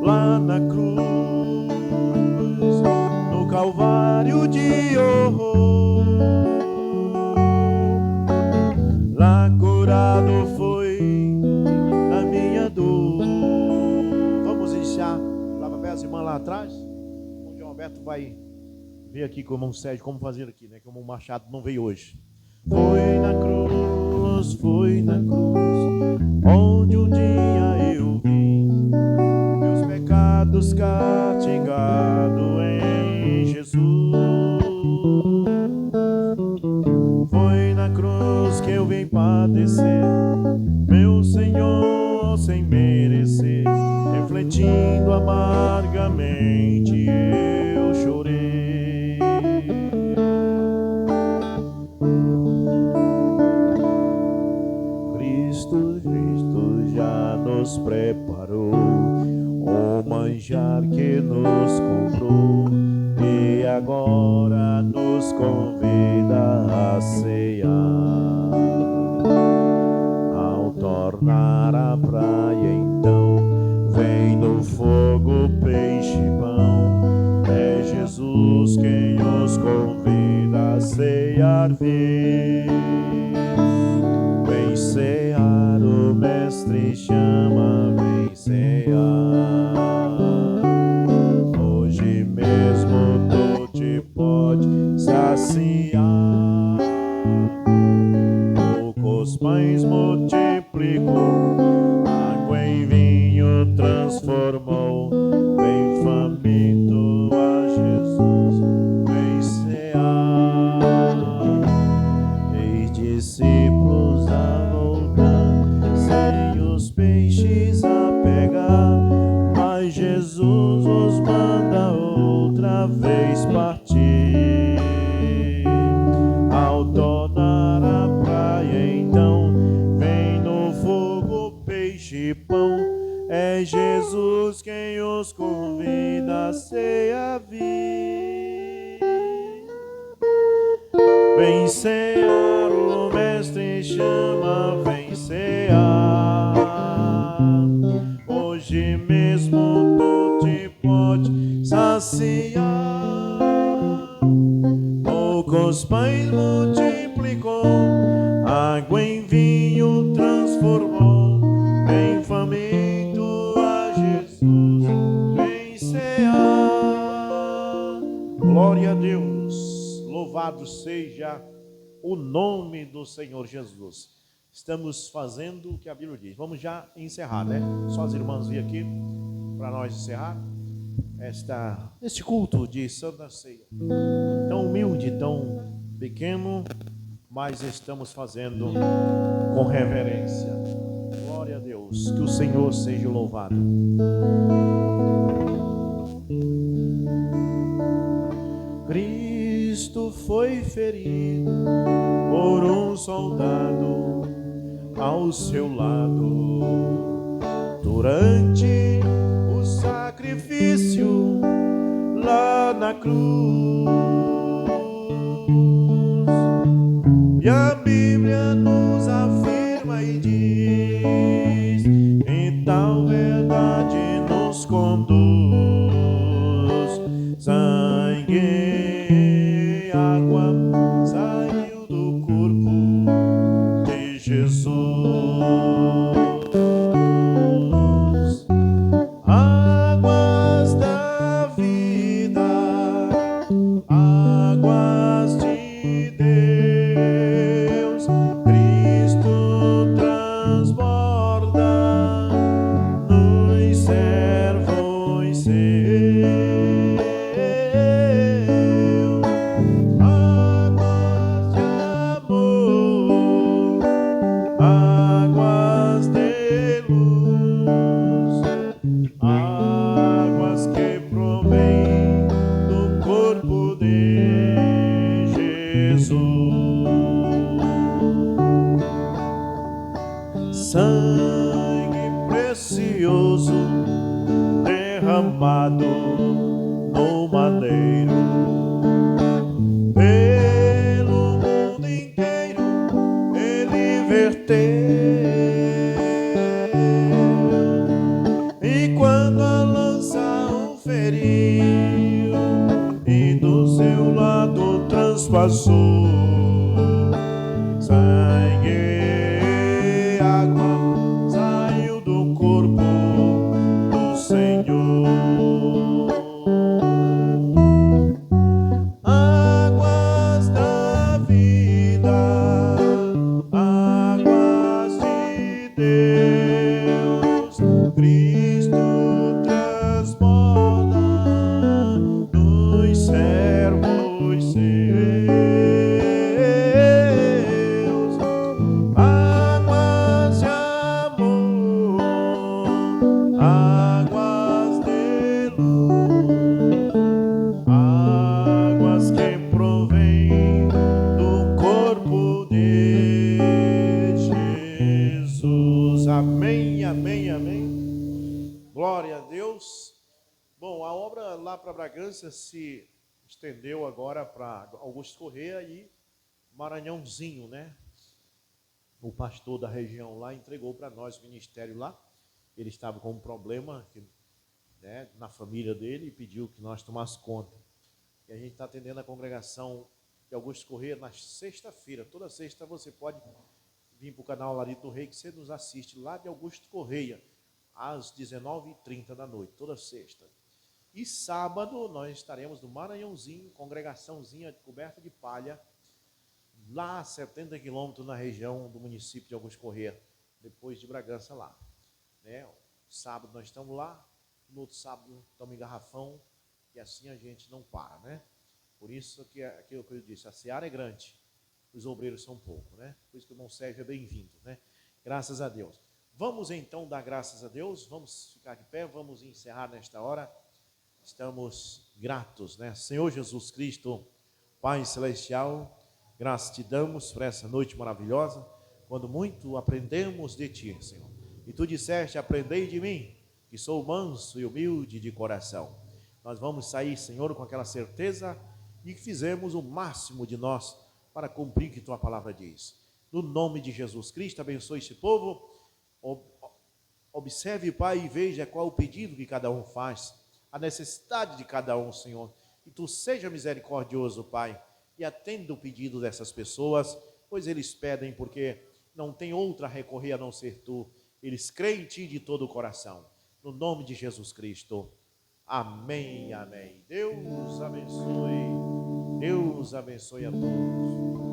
Lá na cruz, no Calvário de horror, lá curado foi a minha dor. Vamos iniciar. Lava bem as irmãs lá atrás. O João Roberto vai ver aqui com o irmão Sérgio como fazer aqui, né? Que o irmão Machado não veio hoje. Foi na cruz, onde um dia eu vi meus pecados castigados em Jesus. Foi na cruz que eu vim padecer, meu Senhor, sem merecer, refletindo amargamente eu chorei. Cristo já nos preparou o manjar que nos comprou, e agora nos convida a cear. Ao tornar a praia, então vem do fogo peixe e pão. É Jesus que cear vir. Vem cear, o Mestre chama, vem cear. Hoje mesmo tu te pode saciar. Poucos pães multiplicou, água em vinho transformou. Vem faminto a Jesus, vem cear. Eis discípulos a voltar, sem os peixes a pegar, mas Jesus os manda outra vez partir. Ao tornar a praia, então vem no fogo peixe e pão. É Jesus quem os convida a ceia vir. Vem cear, o Mestre chama, vem cear. Hoje mesmo tu te pode saciar. Poucos pães multiplicou, água em vinho transformou. Vem faminto a Jesus, vem cear. Glória a Deus, louvado seja o nome do Senhor Jesus. Estamos fazendo o que a Bíblia diz. Vamos já encerrar, né? Só as irmãs vir aqui para nós encerrar este culto de Santa Ceia. Tão humilde, tão pequeno, mas estamos fazendo com reverência. Glória a Deus, que o Senhor seja louvado. Cristo foi ferido por um soldado ao seu lado durante o sacrifício lá na cruz. E a Bíblia nos afirma e diz, em tal verdade nos conduz. Sangue e água saiu do corpo de Jesus. Águas da vida, águas de Deus, Cristo transborda nos servos seus. Águas de amor, águas de luz, águas que provêm do corpo de Jesus. Sangue precioso derramado no madeiro, pelo mundo inteiro ele verteu. E quando a lança o feriu e do seu lado transpassou, sangue e água saiu do corpo do Senhor. Águas da vida, águas de Deus, Cristo transborda nos servos seus. Águas de amor, águas de luz, águas que provêm do corpo de Jesus. Amém, amém, amém. Glória a Deus. Bom, a obra lá para Bragança se estendeu agora para Augusto Corrêa e Maranhãozinho, né? O pastor da região lá entregou para nós o ministério lá. Ele estava com um problema, né, na família dele e pediu que nós tomássemos conta. E a gente está atendendo a congregação de Augusto Corrêa na sexta-feira. Toda sexta você pode vir para o canal Larito Rei, que você nos assiste lá de Augusto Corrêa, às 19h30 da noite, toda sexta. E sábado nós estaremos no Maranhãozinho, congregaçãozinha coberta de palha, lá a 70 quilômetros na região do município de Augusto Corrêa, depois de Bragança lá. Né? Sábado nós estamos lá, no outro sábado estamos em Garrafão, e assim a gente não para, né? Por isso que aquilo que eu disse, a seara é grande, os obreiros são poucos, né? Por isso que o irmão Sérgio é bem-vindo, né? Graças a Deus. Vamos então dar graças a Deus, vamos ficar de pé, vamos encerrar nesta hora. Estamos gratos, né? Senhor Jesus Cristo, Pai Celestial, graças te damos por essa noite maravilhosa, quando muito aprendemos de ti, Senhor. E tu disseste, aprendei de mim, que sou manso e humilde de coração. Nós vamos sair, Senhor, com aquela certeza e que fizemos o máximo de nós para cumprir o que tua palavra diz. No nome de Jesus Cristo, abençoe esse povo. Observe, Pai, e veja qual o pedido que cada um faz, a necessidade de cada um, Senhor. E tu seja misericordioso, Pai, e atenda o pedido dessas pessoas, pois eles pedem porque não tem outra a recorrer a não ser tu. Eles creem em ti de todo o coração. No nome de Jesus Cristo. Amém, amém. Deus abençoe. Deus abençoe a todos.